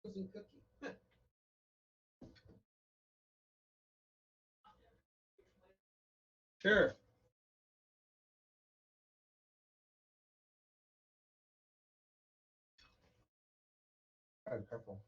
frozen cookie. Huh. Sure. Oh, purple.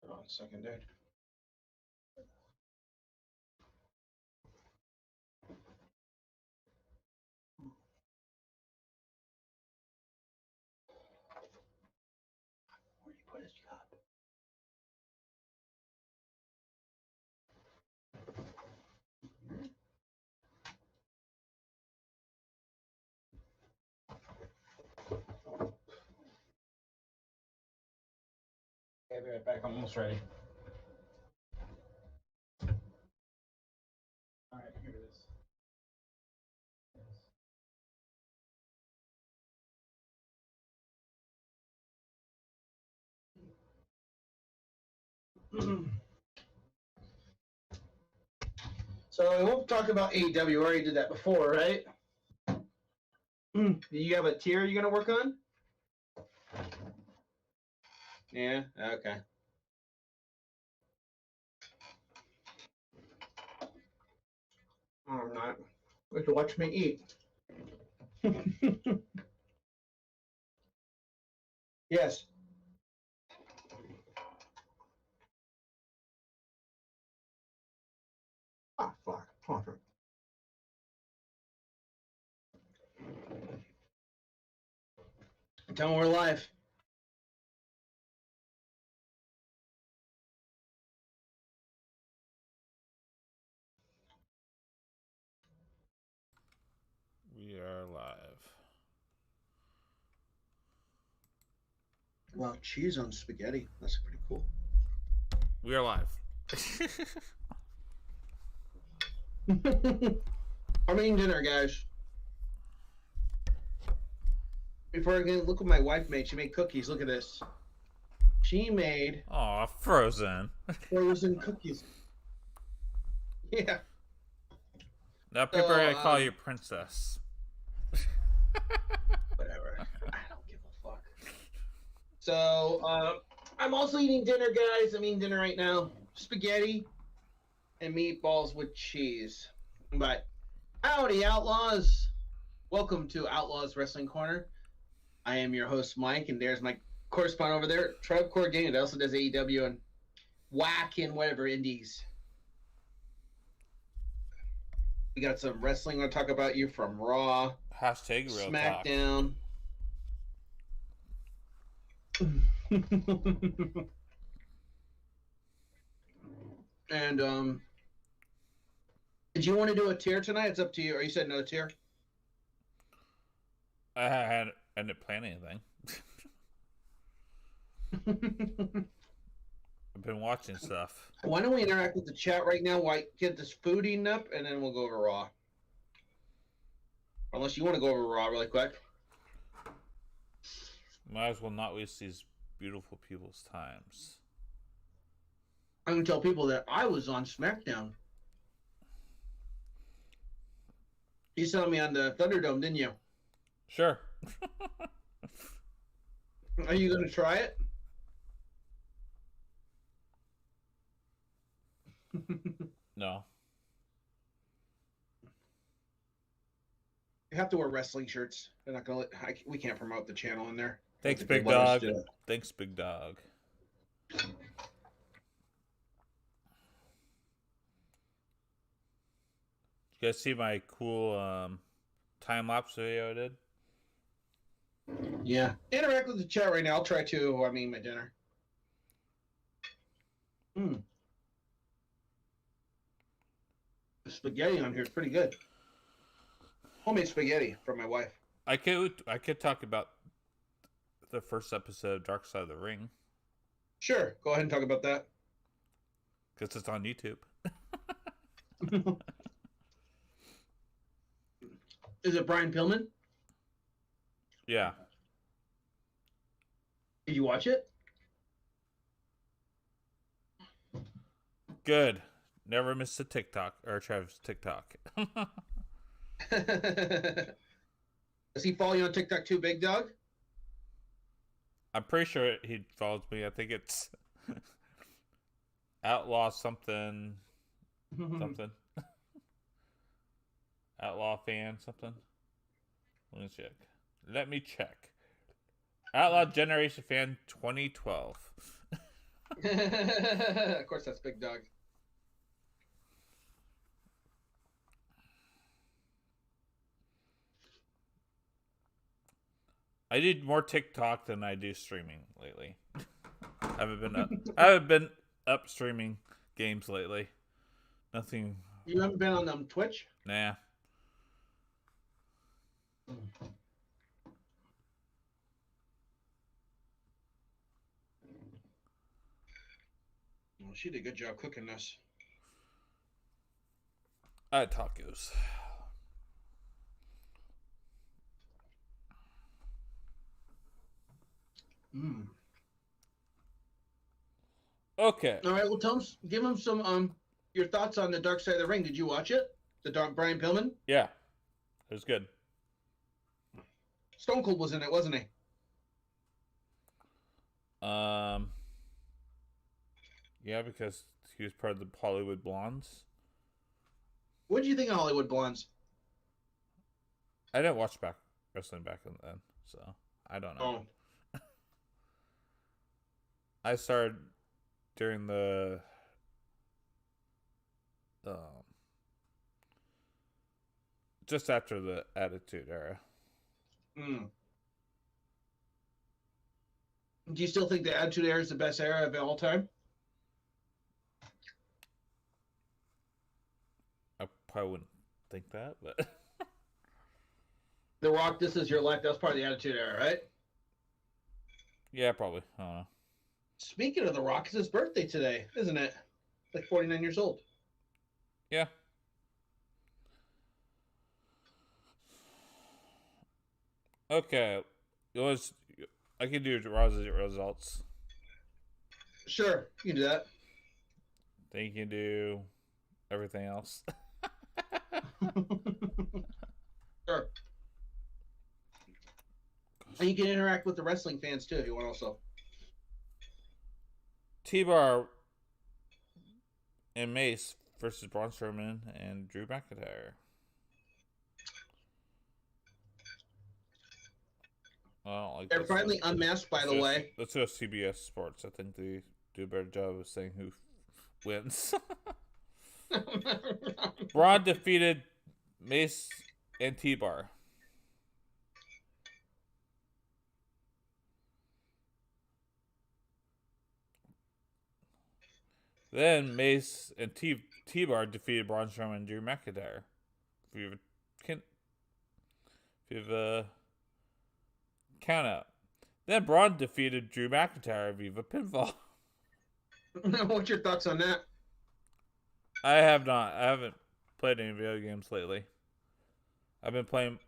Hold on a second, dude. Where'd you put his cup? Okay, I'll be right back. I'm almost ready. All right, here it is. So I won't talk about AEW. We already did that before, right? Do you have a tier you're gonna work on? Yeah. Okay. I'm not. You have to watch me eat. Yes. Ah, fuck. Perfect. Tell them we're live. We are live. Wow, cheese on spaghetti. That's pretty cool. We are live. I'm eating dinner, guys. Before I get, look what my wife made. She made cookies. Look at this. She made Aw, frozen. frozen cookies. Yeah. Now people are gonna call you princess. Whatever. I don't give a fuck. So, I'm also eating dinner, guys. I'm eating dinner right now. Spaghetti and meatballs with cheese. But, howdy, Outlaws. Welcome to Outlaws Wrestling Corner. I am your host, Mike, and there's my correspondent over there, Tribe Core Gang, that also does AEW and whack and whatever indies. We got some wrestling I'm going to talk about you from Raw, Hashtag real SmackDown. And did you want to do a tier tonight? It's up to you. Or you said no tier? I didn't plan anything. I've been watching stuff. Why don't we interact with the chat right now while I get this food eaten up, and then we'll go over Raw. Unless you want to go over Raw really quick. Might as well not waste these beautiful people's times. I'm going to tell people that I was on SmackDown. You saw me on the Thunderdome, didn't you? Sure. Are you going to try it? No. You have to wear wrestling shirts. They're not going to let. We can't promote the channel in there. Thanks, Big Dog. Thanks, Big Dog. Did you guys see my cool time lapse video I did? Yeah. Interact with the chat right now. I'll try to while I'm eating my dinner. The spaghetti on here is pretty good. Homemade spaghetti from my wife. I could talk about the first episode of Dark Side of the Ring Sure, go ahead and talk about that. because it's on YouTube. Is it Brian Pillman? Yeah. Did you watch it? Good. Never miss a TikTok or Travis TikTok. Does he follow you on TikTok too, Big Dog? I'm pretty sure he follows me. I think it's Outlaw something. Something. Outlaw fan something. Let me check. Outlaw Generation Fan 2012. Of course, that's Big Dog. I did more TikTok than I do streaming lately. I haven't been up streaming games lately. Nothing. You haven't been on Twitch? Nah. Well, she did a good job cooking this. I had tacos. Mm. Okay. All right. Well, give him some your thoughts on the Dark Side of the Ring. Did you watch it? Brian Pillman. Yeah, it was good. Stone Cold was in it, wasn't he? Yeah, because he was part of the Hollywood Blondes. What did you think of Hollywood Blondes? I didn't watch wrestling back then, so I don't know. Oh. I started during the just after the Attitude Era. Mm. Do you still think the Attitude Era is the best era of all time? I probably wouldn't think that, but The Rock, This Is Your Life. That was part of the Attitude Era, right? yeah, probably. I don't know. Speaking of The Rock, it's his birthday today, isn't it? Like 49 years old. Yeah. Okay. I can do Raw's results. Sure, you can do that. Then you can do everything else. Sure. And you can interact with the wrestling fans too if you want also. T-Bar and Mace versus Braun Strowman and Drew McIntyre. They're finally unmasked, by the way. Let's go CBS Sports. I think they do a better job of saying who wins. Braun defeated Mace and T-Bar. Then Mace and T-Bar defeated Braun Strowman and Drew McIntyre. If you've count out. Then Braun defeated Drew McIntyre via pinfall. What's your thoughts on that? I haven't played any video games lately. I've been playing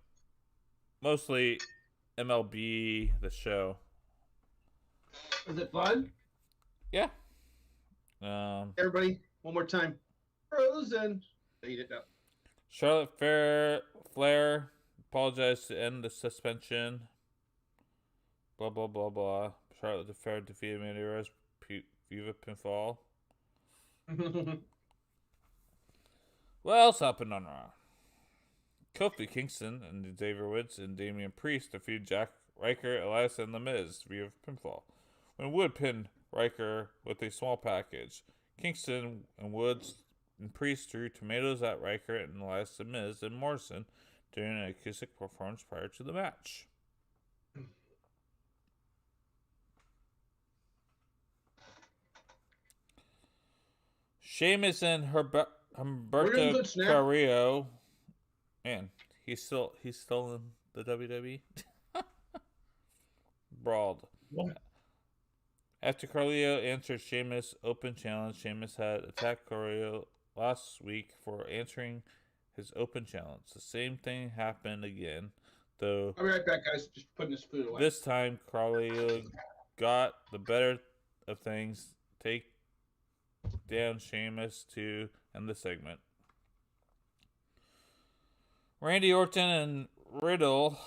mostly MLB The Show. Is it fun? Yeah. Everybody, one more time. Frozen. Eat it up. Charlotte Flair apologized to end the suspension. Blah, blah, blah, blah. Charlotte Flair defeated Mandy Rose via pinfall. What else happened on Raw? Kofi Kingston and Xavier Woods and Damian Priest defeated Jack Ryker, Elias, and The Miz via pinfall. When Wood pinned Ryker with a small package, Kingston and Woods and Priest threw tomatoes at Ryker and Elias, The Miz, and Morrison during an acoustic performance prior to the match. Sheamus and Humberto Carrillo, man, He's still in the WWE. Brawled. What? After Carlito answered Sheamus' open challenge, Sheamus had attacked Carlito last week for answering his open challenge. The same thing happened again, though I'll be right back, guys. Just putting this food away. this time Carlito got the better of things, take down Sheamus to end the segment. Randy Orton and Riddle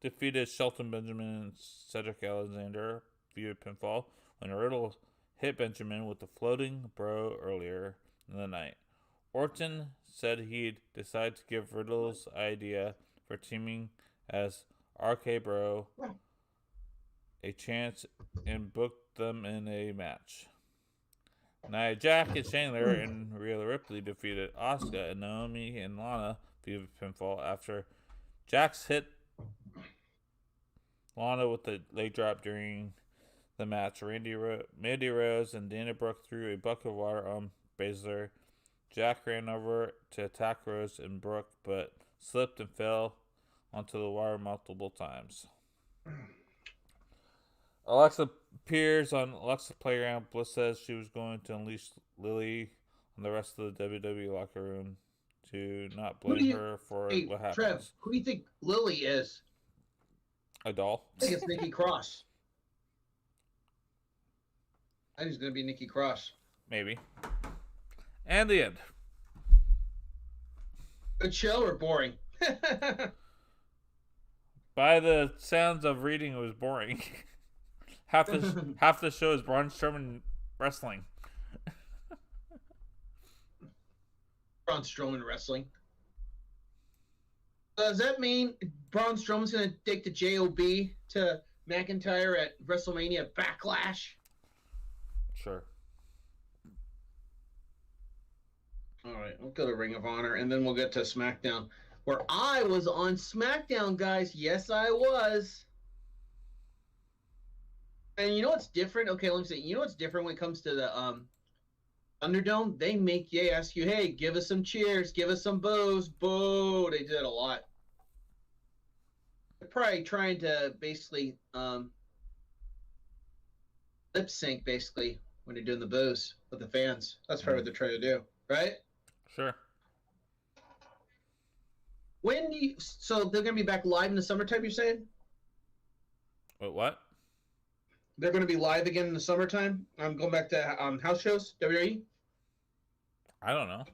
defeated Shelton Benjamin and Cedric Alexander via pinfall when Riddle hit Benjamin with the floating bro earlier in the night. Orton said he'd decided to give Riddle's idea for teaming as RK Bro a chance and booked them in a match. Nia Jax and Shayna and Rhea Ripley defeated Asuka and Naomi and Lana via pinfall after Jax hit Lana with the leg drop during the match. Mandy Rose and Dana Brooke threw a bucket of water on Baszler. Jack ran over to attack Rose and Brooke, but slipped and fell onto the water multiple times. Alexa appears on Alexa's Playground. Bliss says she was going to unleash Lily on the rest of the WWE locker room to not blame her for what happens. Trev, who do you think Lily is? A doll? I think it's Nikki Cross. I think it's going to be Nikki Cross. Maybe. And the end. Good show or boring? By the sounds of reading, it was boring. half the show is Braun Strowman wrestling. Braun Strowman wrestling. Does that mean Braun Strowman's going to take the JOB to McIntyre at WrestleMania Backlash? Sure. All right, we'll go to Ring of Honor, and then we'll get to SmackDown, where I was on SmackDown, guys. Yes, I was. And you know what's different? Okay, let me say. You know what's different when it comes to the Thunderdome? They ask you, hey, give us some cheers, give us some boos. Boo! They do that a lot. They're probably trying to basically lip sync, basically, when they're doing the boos with the fans. That's probably what they're trying to do, right? Sure. So they're going to be back live in the summertime, you're saying? Wait, what? They're going to be live again in the summertime? I'm going back to house shows, WWE? I don't know.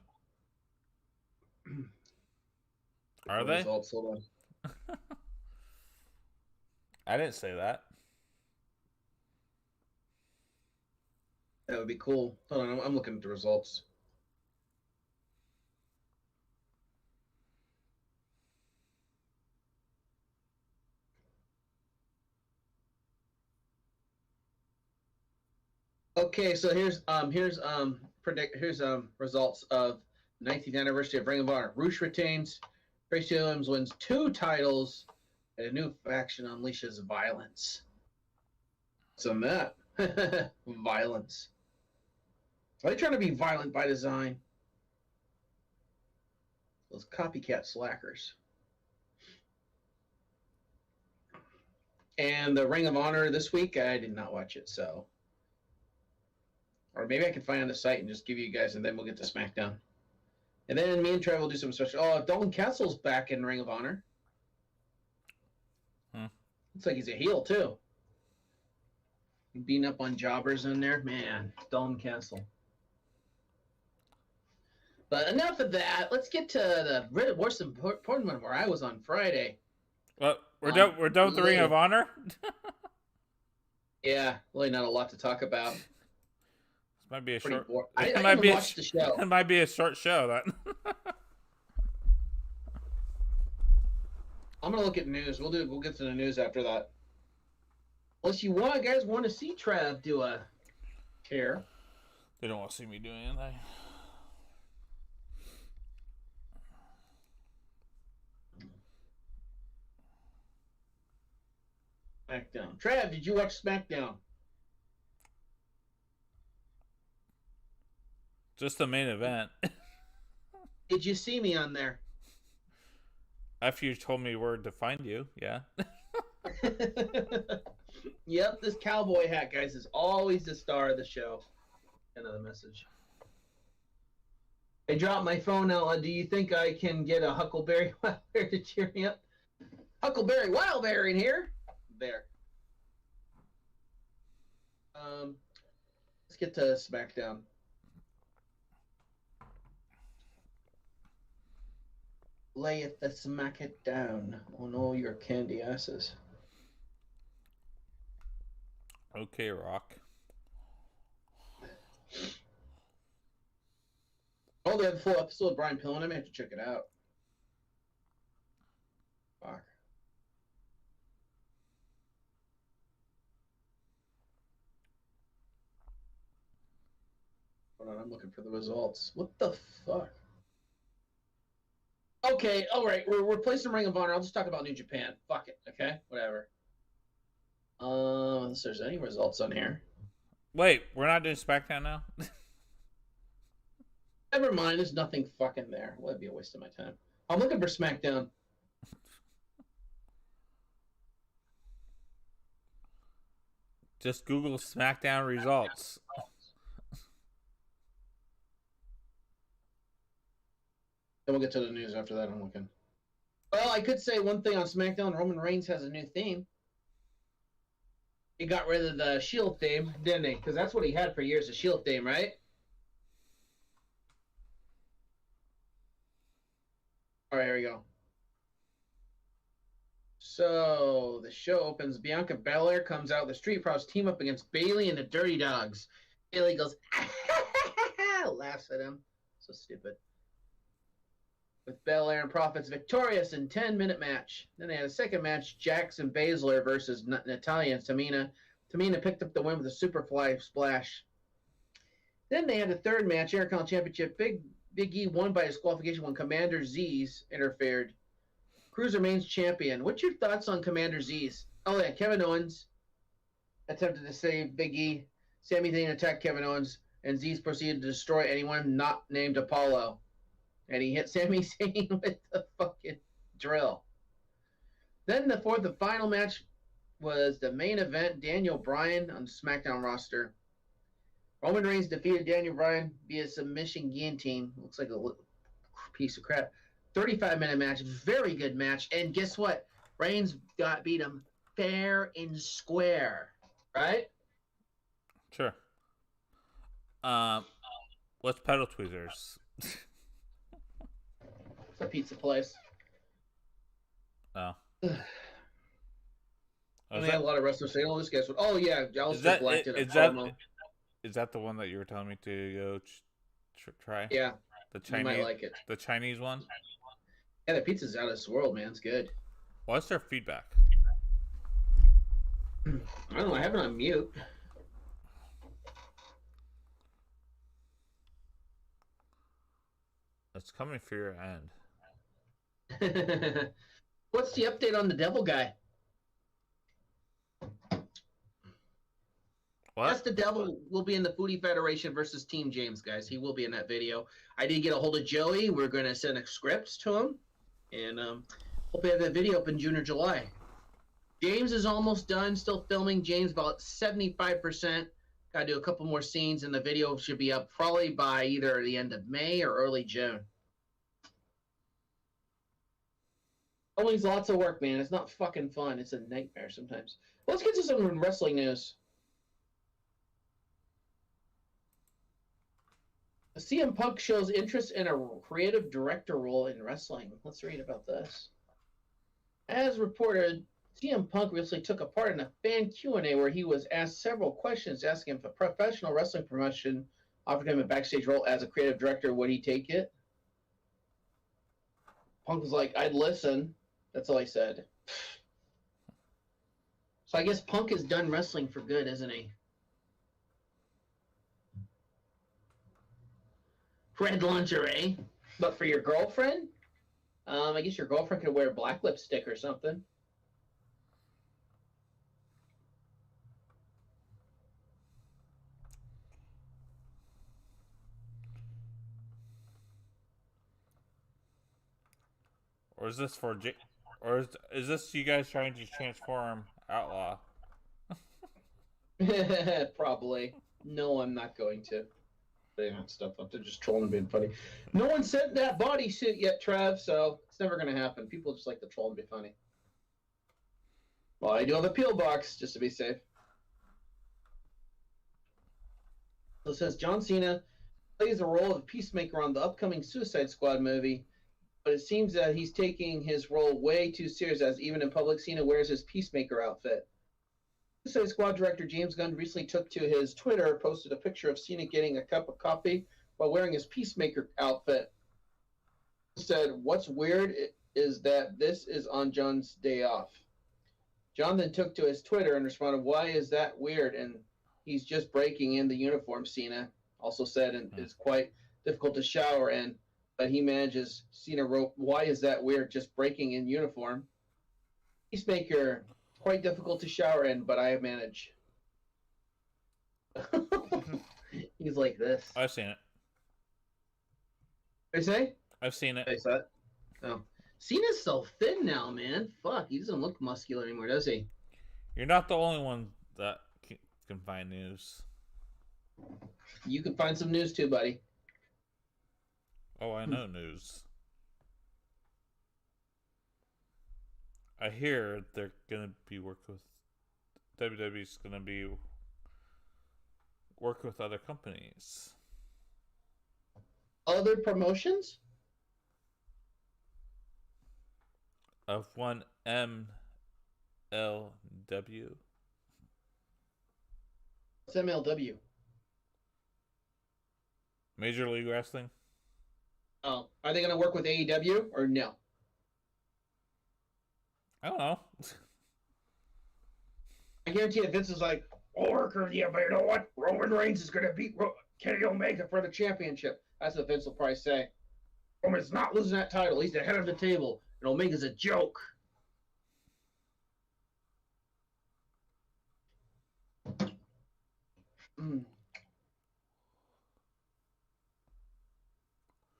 Are they? Results, hold on. I didn't say that. That would be cool. Hold on, I'm looking at the results. Okay, so here's results of 19th anniversary of Ring of Honor. Roosh retains. Tracy Williams wins 2 titles, and a new faction unleashes violence. So that violence. Are they trying to be violent by design? Those copycat slackers. And the Ring of Honor this week, I did not watch it, so. Or maybe I can find on the site and just give you guys, and then we'll get to SmackDown. And then me and Trev will do some special. Oh, Dalton Castle's back in Ring of Honor. Looks like he's a heel, too. Beating up on jobbers in there. Man, Dalton Castle. But enough of that. Let's get to the most important one where I was on Friday. Well, we're done with the Ring of Honor? Yeah, really not a lot to talk about. This might be a Pretty short. boring. It I might be watched the show. It might be a short show. Then. I'm gonna look at news. We'll get to the news after that. Unless you guys want to see Trav do a tear. They don't want to see me doing anything. SmackDown. Trav, did you watch SmackDown? Just the main event. Did you see me on there? After you told me where to find you, yeah. Yep, this cowboy hat, guys, is always the star of the show. Another message. I dropped my phone out. Do you think I can get a Huckleberry Wildberry to cheer me up? Huckleberry Wildberry in here. There. Let's get to SmackDown. Layeth the smack it down on all your candy asses. Okay, Rock. Oh, they have a full episode of Brian Pillman. I may have to check it out. Fuck. Hold on, I'm looking for the results. What the fuck? Okay, all right. We're replacing Ring of Honor. I'll just talk about New Japan. Fuck it. Okay, whatever. Unless there's any results on here. Wait, we're not doing SmackDown now? Never mind. There's nothing fucking there. That'd be a waste of my time. I'm looking for SmackDown. Just Google SmackDown results. Then we'll get to the news after that. I'm looking. Well, I could say one thing on SmackDown. Roman Reigns has a new theme. He got rid of the Shield theme, didn't he? Because that's what he had for years, the Shield theme, right? All right, here we go. So the show opens. Bianca Belair comes out. The Street Profits team up against Bayley and the Dirty Dogs. Bayley goes, laughs at him. So stupid. With Belair and Profits victorious in 10-minute match. Then they had a second match, Jackson Baszler versus Natalya and Tamina. Tamina picked up the win with a Superfly splash. Then they had a third match, Intercontinental Championship. Big E won by disqualification when Commander Z's interfered. Cruz remains champion. What's your thoughts on Commander Z's? Oh, yeah, Kevin Owens attempted to save Big E. Sami Zayn attacked Kevin Owens, and Z's proceeded to destroy anyone not named Apollo. And he hit Sami Zayn with the fucking drill. Then the fourth and final match was the main event, Daniel Bryan on the SmackDown roster. Roman Reigns defeated Daniel Bryan via submission guillotine. Looks like a piece of crap. 35-minute match, very good match. And guess what? Reigns beat him fair and square, right? Sure. What's Pedal Tweezers? It's a pizza place. Oh. And they had a lot of wrestlers saying, "Oh, this guy's." Oh yeah, Aleister Black did a promo. Is that the one that you were telling me to go try? Yeah, the Chinese. You might like it. The Chinese one. Yeah, the pizza's out of this world, man. It's good. What's their feedback? I don't know. I have it on mute. It's coming for your end. What's the update on the devil guy? What? Yes, the devil will be in the Foodie Federation versus Team James, guys. He will be in that video. I did get a hold of Joey. We're going to send a script to him. And hope we have that video up in June or July. James is almost done. Still filming. James about 75%. Got to do a couple more scenes, and the video should be up probably by either the end of May or early June. Always lots of work, man. It's not fucking fun. It's a nightmare sometimes. Well, let's get to some wrestling news. CM Punk shows interest in a creative director role in wrestling. Let's read about this. As reported, CM Punk recently took a part in a fan Q&A where he was asked several questions asking if a professional wrestling promotion offered him a backstage role as a creative director, would he take it? Punk was like, I'd listen. That's all he said. So I guess Punk is done wrestling for good, isn't he? Red lingerie, but for your girlfriend? I guess your girlfriend could wear black lipstick or something. Or is this for or is this you guys trying to transform Outlaw? Probably. No, I'm not going to. They have stuff up. They're just trolling and being funny. No one sent that bodysuit yet, Trev, so it's never going to happen. People just like to troll and be funny. Well, I do have a peel box, just to be safe. So it says John Cena plays the role of Peacemaker on the upcoming Suicide Squad movie, but it seems that he's taking his role way too serious, as even in public, Cena wears his Peacemaker outfit. Suicide Squad director James Gunn recently took to his Twitter, posted a picture of Cena getting a cup of coffee while wearing his Peacemaker outfit. He said, "What's weird is that this is on John's day off." John then took to his Twitter and responded, "Why is that weird? And he's just breaking in the uniform." Cena also said, and it's quite difficult to shower in, but he manages. Cena wrote, "Why is that weird? Just breaking in uniform." Peacemaker, quite difficult to shower in, but I manage. He's like this. I've seen it. What do you say? I've seen it. I saw it. Oh. Cena's so thin now, man. Fuck, he doesn't look muscular anymore, does he? You're not the only one that can find news. You can find some news too, buddy. Oh, I know news. I hear they're gonna be working with WWE's gonna be working with other companies. Other promotions? Of one MLW. What's MLW? Major League Wrestling. Oh, are they going to work with AEW or no? I don't know. I guarantee you Vince is like, "I'll work with you, but you know what? Roman Reigns is going to beat Kenny Omega for the championship." That's what Vince will probably say. Roman's not losing that title. He's the head of the table, and Omega's a joke.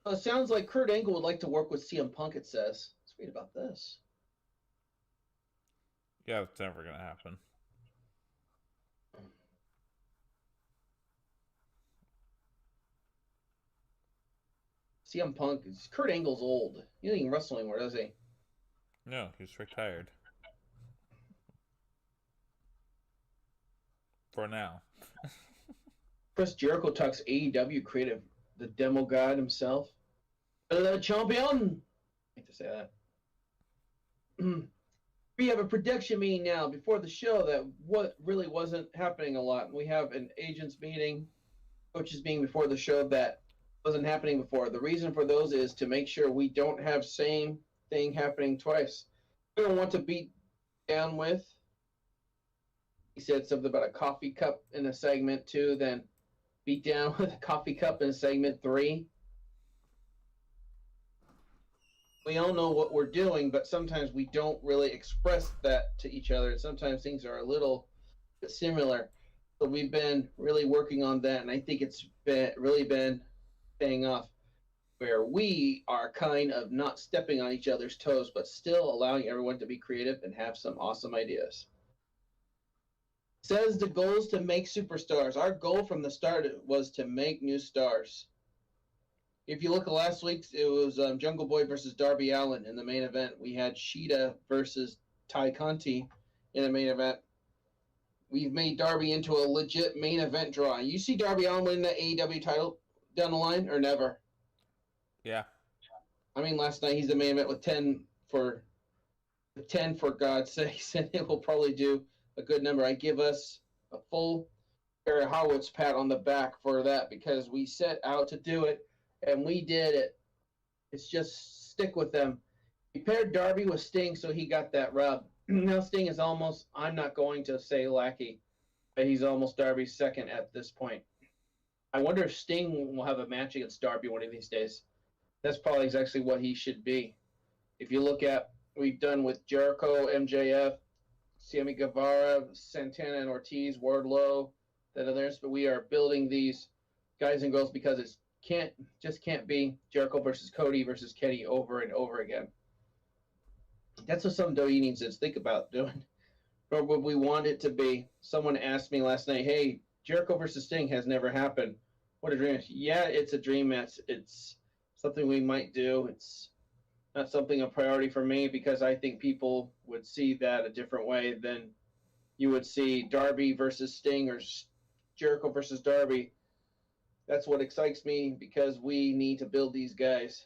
Well, it sounds like Kurt Angle would like to work with CM Punk, it says. Let's read about this. Yeah, it's never gonna happen. CM Punk is Kurt Angle's old. He doesn't even wrestle anymore, does he? No, he's retired. For now. Chris Jericho talks AEW creative, the demo god himself. The champion! I hate to say that. We have a production meeting now before the show that what really wasn't happening a lot. We have an agents meeting, coaches meeting before the show that wasn't happening before. The reason for those is to make sure we don't have same thing happening twice. We don't want to beat down with. He said something about a coffee cup in a segment 2, then beat down with a coffee cup in segment 3. We all know what we're doing, but sometimes we don't really express that to each other. Sometimes things are a little bit similar. So we've been really working on that, and I think it's really been paying off, where we are kind of not stepping on each other's toes, but still allowing everyone to be creative and have some awesome ideas. Says the goal is to make superstars. Our goal from the start was to make new stars. If you look at last week's, it was Jungle Boy versus Darby Allin in the main event. We had Sheeta versus Ty Conti in the main event. We've made Darby into a legit main event draw. You see Darby Allin win the AEW title down the line or never? Yeah. I mean, last night he's the main event with 10 for God's sakes, and it will probably do a good number. I give us a full Barry Horowitz pat on the back for that because we set out to do it. And we did it. It's just stick with them. We paired Darby with Sting, so he got that rub. Now Sting is almost, I'm not going to say lackey, but he's almost Darby's second at this point. I wonder if Sting will have a match against Darby one of these days. That's probably exactly what he should be. If you look at what we've done with Jericho, MJF, Sammy Guevara, Santana and Ortiz, Wardlow, and others, but we are building these guys and girls because it's can't be Jericho versus Cody versus Kenny over and over again. That's what some WWE needs to think about doing. Or what we want it to be. Someone asked me last night, "Hey, Jericho versus Sting has never happened. What a dream!" Yeah, it's a dream match. It's something we might do. It's not something a priority for me because I think people would see that a different way than you would see Darby versus Sting or Jericho versus Darby. That's what excites me because we need to build these guys.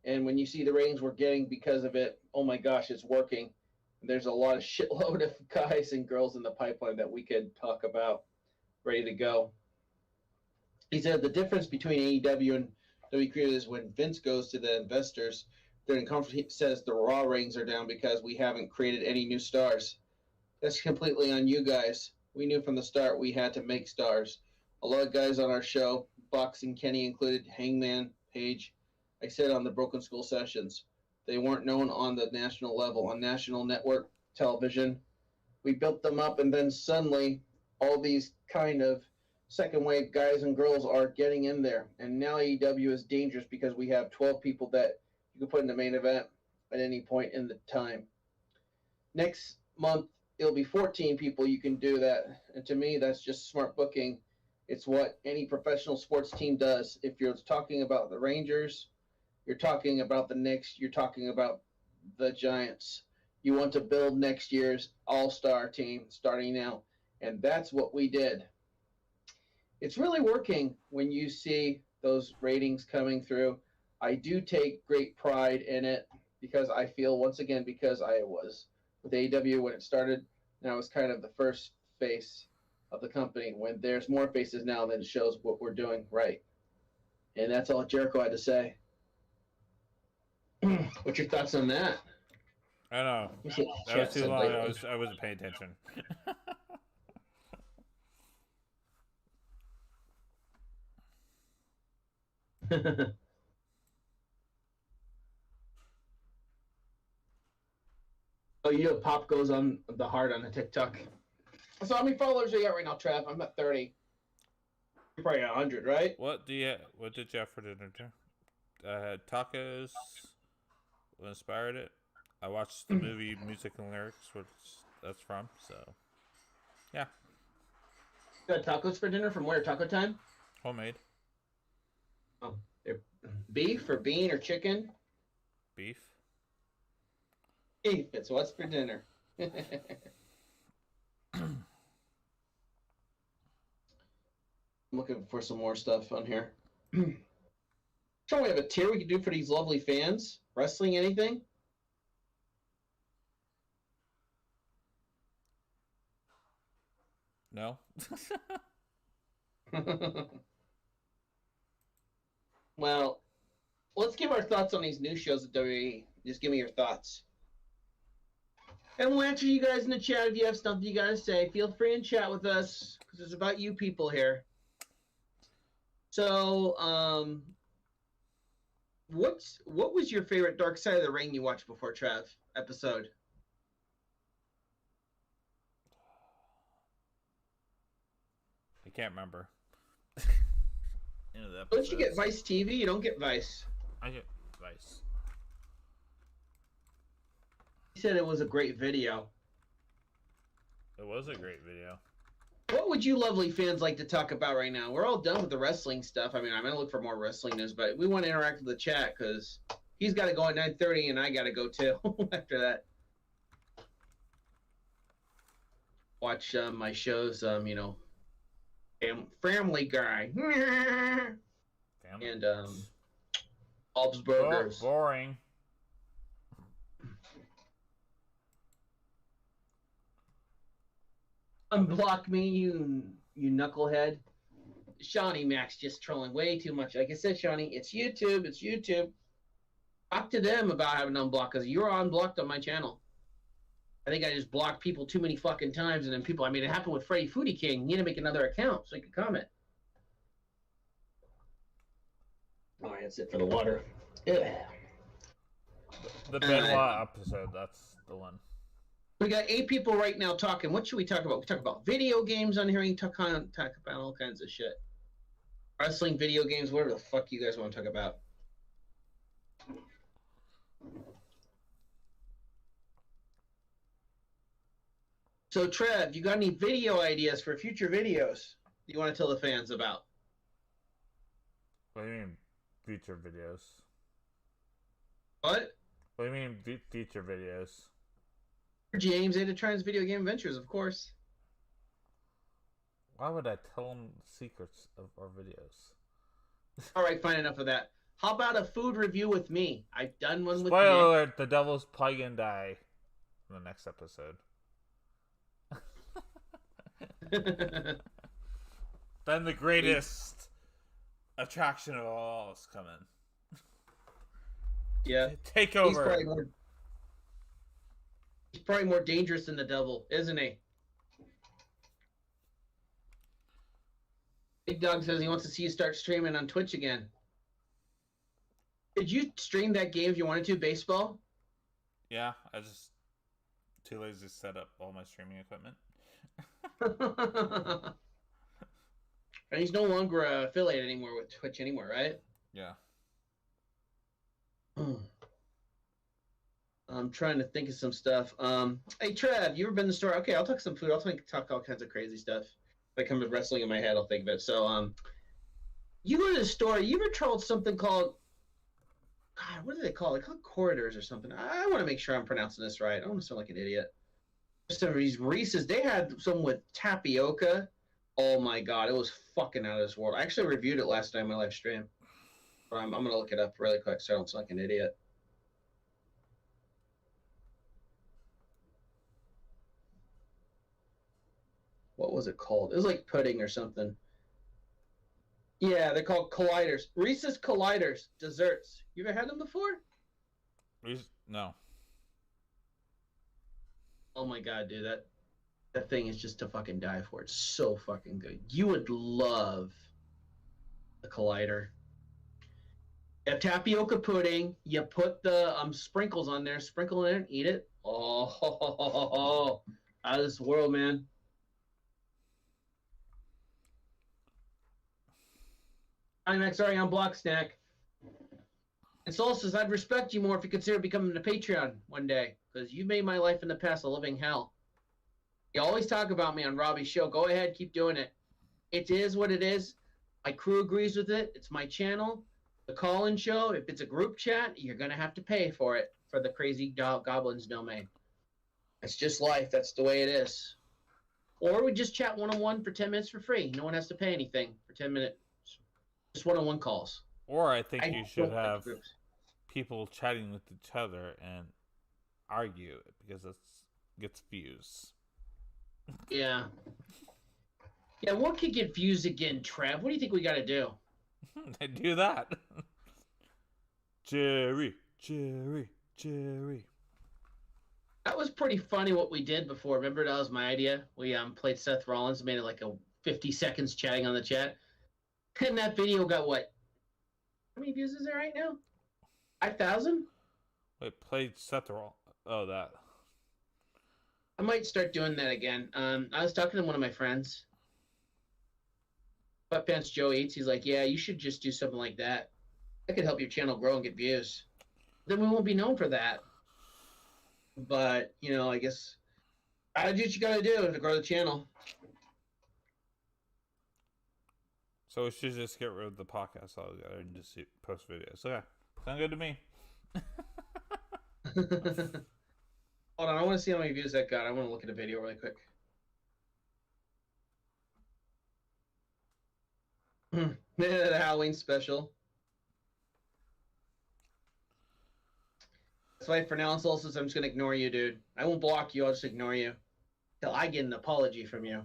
And when you see the ratings we're getting because of it, oh my gosh, it's working. There's a lot of shitload of guys and girls in the pipeline that we could talk about ready to go. He said the difference between AEW and WWE is when Vince goes to the investors, during conference, he says the Raw ratings are down because we haven't created any new stars. That's completely on you guys. We knew from the start we had to make stars. A lot of guys on our show, Boxing Kenny included, Hangman, Page, I said on the Broken Skull sessions, they weren't known on the national level, on national network television. We built them up, and then suddenly all these kind of second wave guys and girls are getting in there. And now AEW is dangerous because we have 12 people that you can put in the main event at any point in the time. Next month, it'll be 14 people you can do that. And to me, that's just smart booking. It's what any professional sports team does. If you're talking about the Rangers, you're talking about the Knicks, you're talking about the Giants. You want to build next year's all-star team starting now. And that's what we did. It's really working when you see those ratings coming through. I do take great pride in it because I feel, once again, because I was with AEW when it started, and I was kind of the first face of the company. When there's more faces now, then it shows what we're doing right. And that's all Jericho had to say. What's your thoughts on that? I don't know. That was too long. I wasn't paying attention. Oh, you know, Pop goes on the heart on the TikTok. So how many followers are you at right now, Trav? I'm at 30. You're probably 100, right? What did you have for dinner? I had tacos. What inspired it? I watched the movie Music and Lyrics, which that's from. So, yeah. You had tacos for dinner from where? Taco Time? Homemade. Oh, they're beef or bean or chicken? Beef. Beef. It's what's for dinner. I'm looking for some more stuff on here. Sure, we have a tier we can do for these lovely fans. Wrestling, anything? No. Well, let's give our thoughts on these new shows at WWE. Just give me your thoughts. And we'll answer you guys in the chat if you have something you gotta say. Feel free and chat with us because it's about you people here. So, what was your favorite Dark Side of the Ring you watched before, Trav, episode? I can't remember. Don't you get Vice TV? You don't get Vice. I get Vice. He said it was a great video. It was a great video. What would you lovely fans like to talk about right now? We're all done with the wrestling stuff. I mean, I'm going to look for more wrestling news, but we want to interact with the chat because he's got to go at 9:30 and I got to go too after that. Watch my shows, you know, Family Guy. And Bob's Burgers. Oh, boring. Unblock me, you knucklehead. Shawnee Max just trolling way too much. Like I said, Shawnee, it's YouTube. It's YouTube. Talk to them about having unblocked because you're unblocked on my channel. I think I just blocked people too many fucking times, and then people. I mean, it happened with Freddy Foodie King. He had to make another account so he could comment. All right, that's it for the water. Yeah. The Benoit episode. That's the one. We got 8 people right now talking. What should we talk about? We talk about video games on here. We talk about all kinds of shit. Wrestling, video games, whatever the fuck you guys want to talk about. So, Trev, you got any video ideas for future videos you want to tell the fans about? What do you mean, feature videos? What? What do you mean, feature videos? James A to Trines Video Game Adventures, of course. Why would I tell them the secrets of our videos? All right, fine, enough of that. How about a food review with me? I've done one with Spoiler Nick. alert, the devil's probably gonna die in the next episode. Then the greatest attraction of all is coming. Yeah. Take over. He's probably more dangerous than the devil, isn't he? Big Dog says he wants to see you start streaming on Twitch again. Did you stream that game if you wanted to, baseball? Yeah, I just too lazy to set up all my streaming equipment. And he's no longer affiliated anymore with Twitch anymore, right? Yeah. I'm trying to think of some stuff. Hey, Trev, you ever been to the store? Okay, I'll talk some food. I'll talk all kinds of crazy stuff. If I come to wrestling in my head, I'll think of it. So, you go to the store. You ever tried something called? God, what do they call it? They call it corridors or something. I want to make sure I'm pronouncing this right. I don't want to sound like an idiot. Some of these Reese's, they had some with tapioca. Oh my God, it was fucking out of this world. I actually reviewed it last night on my live stream. But I'm going to look it up really quick so I don't sound like an idiot. What was it called? It was like pudding or something. Yeah, they're called colliders. Reese's Colliders desserts. You ever had them before? No. Oh my God, dude, that thing is just to fucking die for. It's so fucking good. You would love the Collider. You have tapioca pudding. You put the sprinkles on there, sprinkle in it, eat it. Oh, out of this world, man. IMAX already on Block Snack. And Soul says, I'd respect you more if you consider becoming a Patreon one day, because you made my life in the past a living hell. You always talk about me on Robbie's show. Go ahead, keep doing it. It is what it is. My crew agrees with it. It's my channel. The call-in show, if it's a group chat, you're going to have to pay for it for the crazy goblins domain. It's just life. That's the way it is. Or we just chat one-on-one for 10 minutes for free. No one has to pay anything for 10 minutes. Just one-on-one calls. Or I think you should have people chatting with each other and argue because it gets views. Yeah. Yeah, what could get views again, Trev? What do you think we got to do? They do that. Jerry. That was pretty funny what we did before. Remember, that was my idea. We played Seth Rollins, made it like a 50 seconds chatting on the chat. And that video got what? How many views is there right now? 5,000? Wait, played Seth Rollins. Oh, that. I might start doing that again. I was talking to one of my friends. Butt Pants Joe Eats. He's like, yeah, you should just do something like that. That could help your channel grow and get views. Then we won't be known for that. But, you know, I guess gotta do what you gotta do to grow the channel. So we should just get rid of the podcast altogether and just post videos. Okay. Sound good to me. Hold on, I want to see how many views that got. I want to look at a video really quick. The Halloween special. That's why for now, Soul says I'm just going to ignore you, dude. I won't block you. I'll just ignore you. Till I get an apology from you.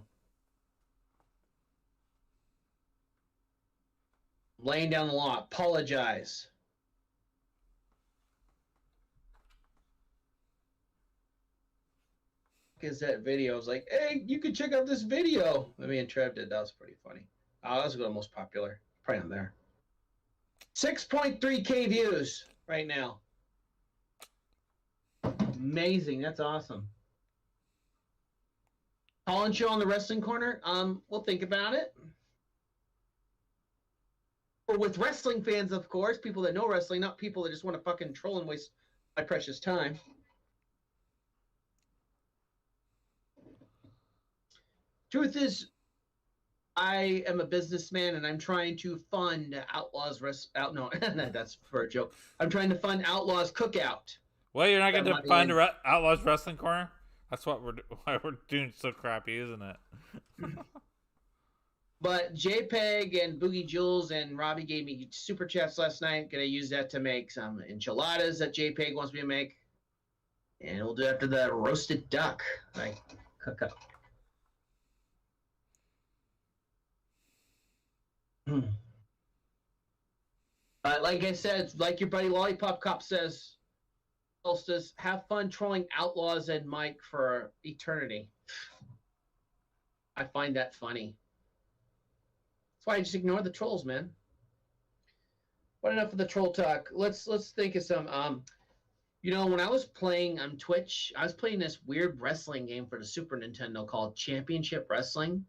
Laying down the law. Apologize. Is that video? I was like, hey, you can check out this video. Me and Trev did. That was pretty funny. Oh, that was the most popular. Probably on there. 6.3K views right now. Amazing. That's awesome. Call-in show on the Wrestling Corner. We'll think about it. Or with wrestling fans, of course. People that know wrestling, not people that just want to fucking troll and waste my precious time. Truth is, I am a businessman and I'm trying to fund Outlaws out. No, that's for a joke. I'm trying to fund Outlaws Cookout. Well, you're not going That to money find in. Outlaws Wrestling Corner? That's what why we're doing so crappy, isn't it? But JPEG and Boogie Jules and Robbie gave me super chats last night. Gonna use that to make some enchiladas that JPEG wants me to make. And we'll do after the roasted duck I cook up. Like I said, like your buddy Lollipop Cop says, Solstice, have fun trolling Outlaws and Mike for eternity. I find that funny. That's why I just ignore the trolls, man. But enough of the troll talk. Let's think of some. You know, when I was playing on Twitch, I was playing this weird wrestling game for the Super Nintendo called Championship Wrestling.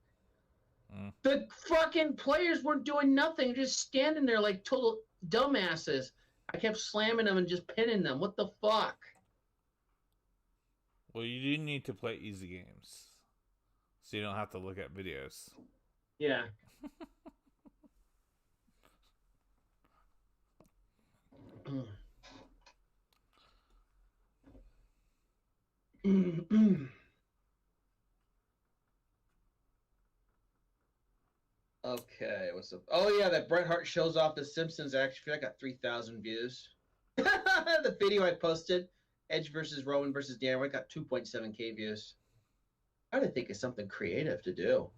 The fucking players weren't doing nothing, just standing there like total dumbasses. I kept slamming them and just pinning them. What the fuck? Well, you do need to play easy games, so you don't have to look at videos. Yeah. Okay, what's up? Oh yeah, that Bret Hart shows off the Simpsons actually. I got 3,000 views. The video I posted, Edge versus Roman versus Dan White, got 2.7K views. I had to think of something creative to do.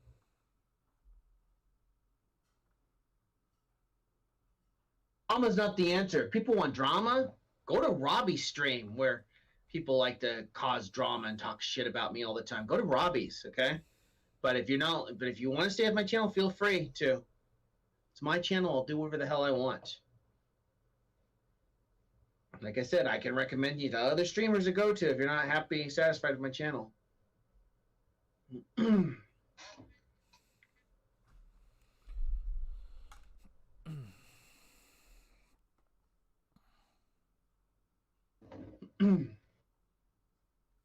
Drama's not the answer. If people want drama, go to Robbie's stream where people like to cause drama and talk shit about me all the time. Go to Robbie's, okay? But if you want to stay at my channel, feel free to. It's my channel. I'll do whatever the hell I want. Like I said, I can recommend you to other streamers to go to if you're not happy and satisfied with my channel.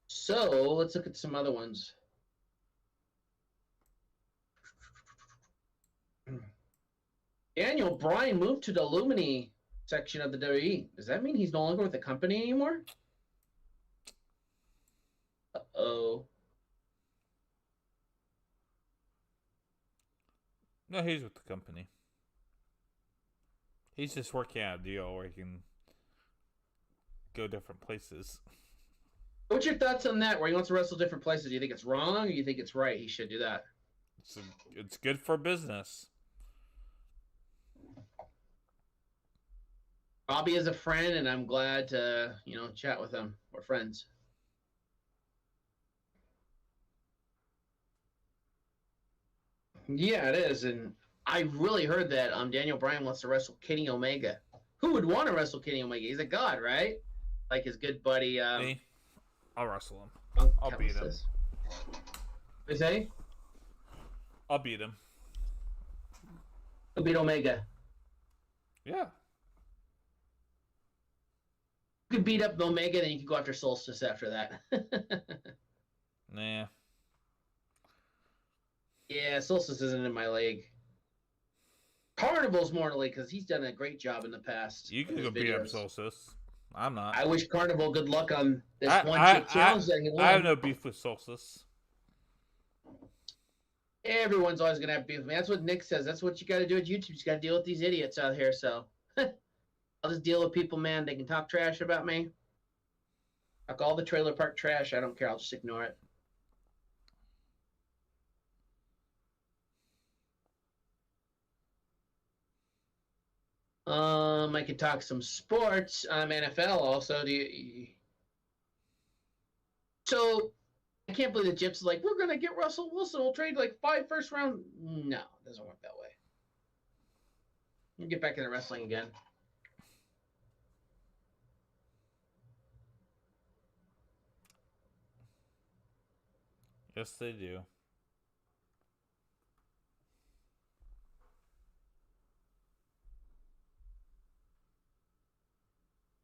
So let's look at some other ones. Daniel Bryan moved to the Lumini section of the WWE. Does that mean he's no longer with the company anymore? Uh-oh. No, he's with the company. He's just working out a deal where he can go different places. What's your thoughts on that, where he wants to wrestle different places? Do you think it's wrong, or do you think it's right? He should do that. It's good for business. Robbie is a friend, and I'm glad to, chat with him. We're friends. Yeah, it is, and I really heard that Daniel Bryan wants to wrestle Kenny Omega. Who would want to wrestle Kenny Omega? He's a god, right? Like his good buddy. Me? I'll wrestle him. I'll beat him. What you say? I'll beat him. He'll beat Omega. Yeah. You could beat up Omega, then you can go after Solstice after that. Nah. Yeah, Solstice isn't in my league. Carnival's more in the league because he's done a great job in the past. You can go beat up Solstice. I'm not. I wish Carnival good luck on this one-chip challenge that he won. I have no beef with Solstice. Everyone's always going to have beef with me. That's what Nick says. That's what you got to do at YouTube. You just got to deal with these idiots out here. So I'll just deal with people, man. They can talk trash about me. Talk all the trailer park trash. I don't care. I'll just ignore it. I could talk some sports. NFL also. So I can't believe the Gyps is like, we're gonna get Russell Wilson. We'll trade like 5 first round. No, it doesn't work that way. We'll get back into wrestling again. Yes, they do.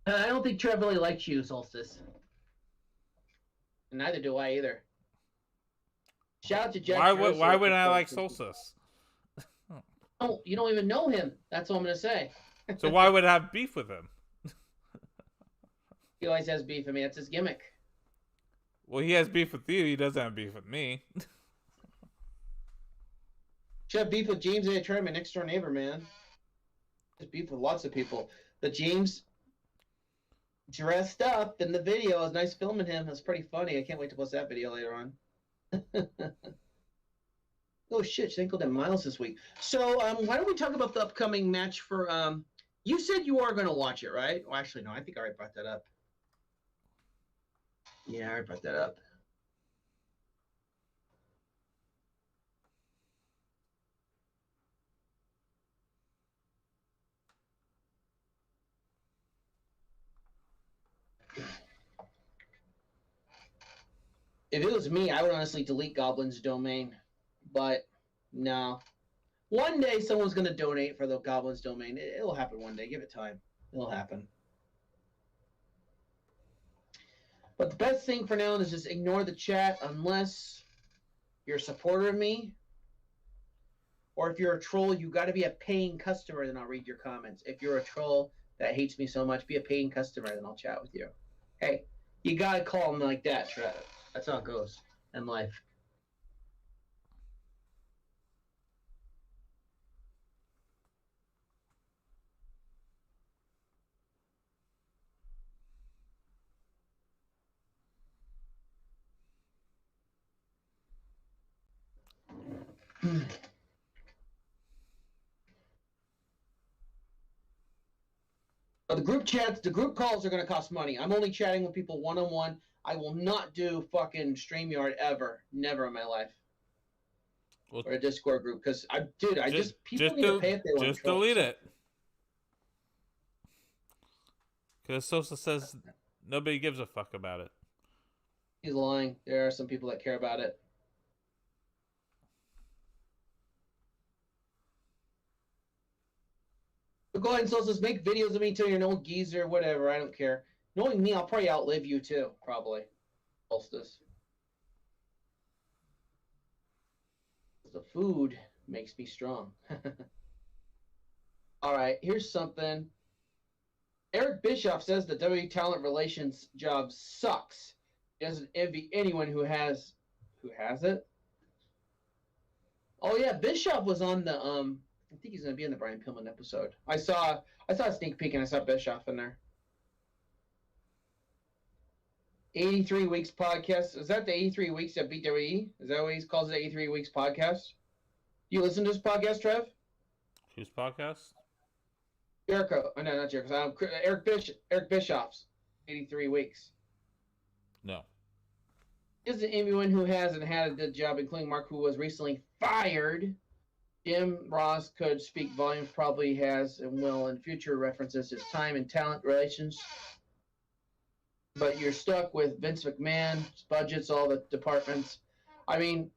I don't think Trev really likes you, Solstice. And neither do I either. Shout out to Jack. Why would I like Solstice? Oh, you don't even know him. That's what I'm gonna say. So why would I have beef with him? He always has beef with me. That's his gimmick. Well, he has beef with you. He doesn't have beef with me. Should have beef with James at a tournament, next door neighbor, man. Just beef with lots of people. But James dressed up in the video. It was nice filming him. It was pretty funny. I can't wait to post that video later on. Oh shit, Cinco de Miles this week. So why don't we talk about the upcoming match for you said you are gonna watch it, right? Well, actually no, I think I already brought that up. Yeah, I already brought that up. If it was me, I would honestly delete Goblin's domain. But no. One day someone's going to donate for the Goblin's domain. It'll happen one day. Give it time. It'll happen. But the best thing for now is just ignore the chat unless you're a supporter of me. Or if you're a troll, you got to be a paying customer, then I'll read your comments. If you're a troll that hates me so much, be a paying customer, then I'll chat with you. Hey, you got to call them like that, Trev. That's how it goes in life. The group chats, the group calls are going to cost money. I'm only chatting with people one-on-one. I will not do fucking StreamYard ever. Never in my life. Well, or a Discord group. Because, people need to pay if they want to. Just delete it. Because Sosa says nobody gives a fuck about it. He's lying. There are some people that care about it. But go ahead and Sosa, make videos of me too. You're an old geezer, whatever. I don't care. Knowing me, I'll probably outlive you too. Probably. Solstice. The food makes me strong. All right, here's something. Eric Bischoff says the WWE Talent Relations job sucks. He doesn't envy anyone who has it. Oh yeah, Bischoff was on the I think he's gonna be in the Brian Pillman episode. I saw a sneak peek and I saw Bischoff in there. 83 Weeks podcast. Is that the 83 Weeks at WWE? Is that what he calls it, 83 Weeks podcast? You listen to this podcast, Trev? Whose podcast? Jericho. Oh, no, not Jericho. Eric Bischoff's 83 Weeks. No. Isn't anyone who hasn't had a good job, including Mark, who was recently fired? Jim Ross could speak volumes, probably has and will in future references his time and talent relations. But you're stuck with Vince McMahon's budgets, all the departments. I mean,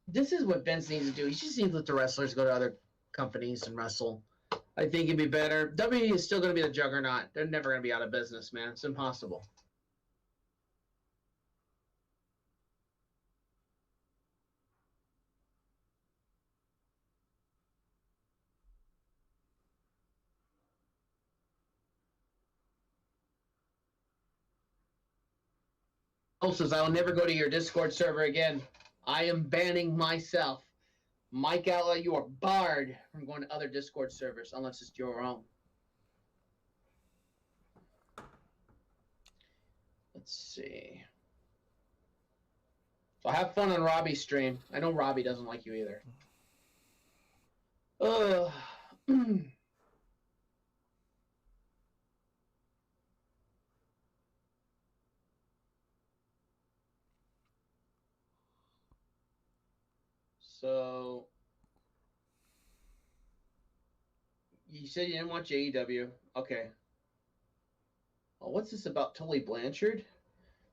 this is what Vince needs to do. He just needs to let the wrestlers go to other companies and wrestle. I think it'd be better. WWE is still going to be the juggernaut. They're never going to be out of business, man. It's impossible. Says, I will never go to your Discord server again. I am banning myself. Mike Outlaw, you are barred from going to other Discord servers unless it's your own. Let's see. So have fun on Robbie's stream. I know Robbie doesn't like you either. So, you said you didn't watch AEW. Okay. Oh, what's this about Tully Blanchard?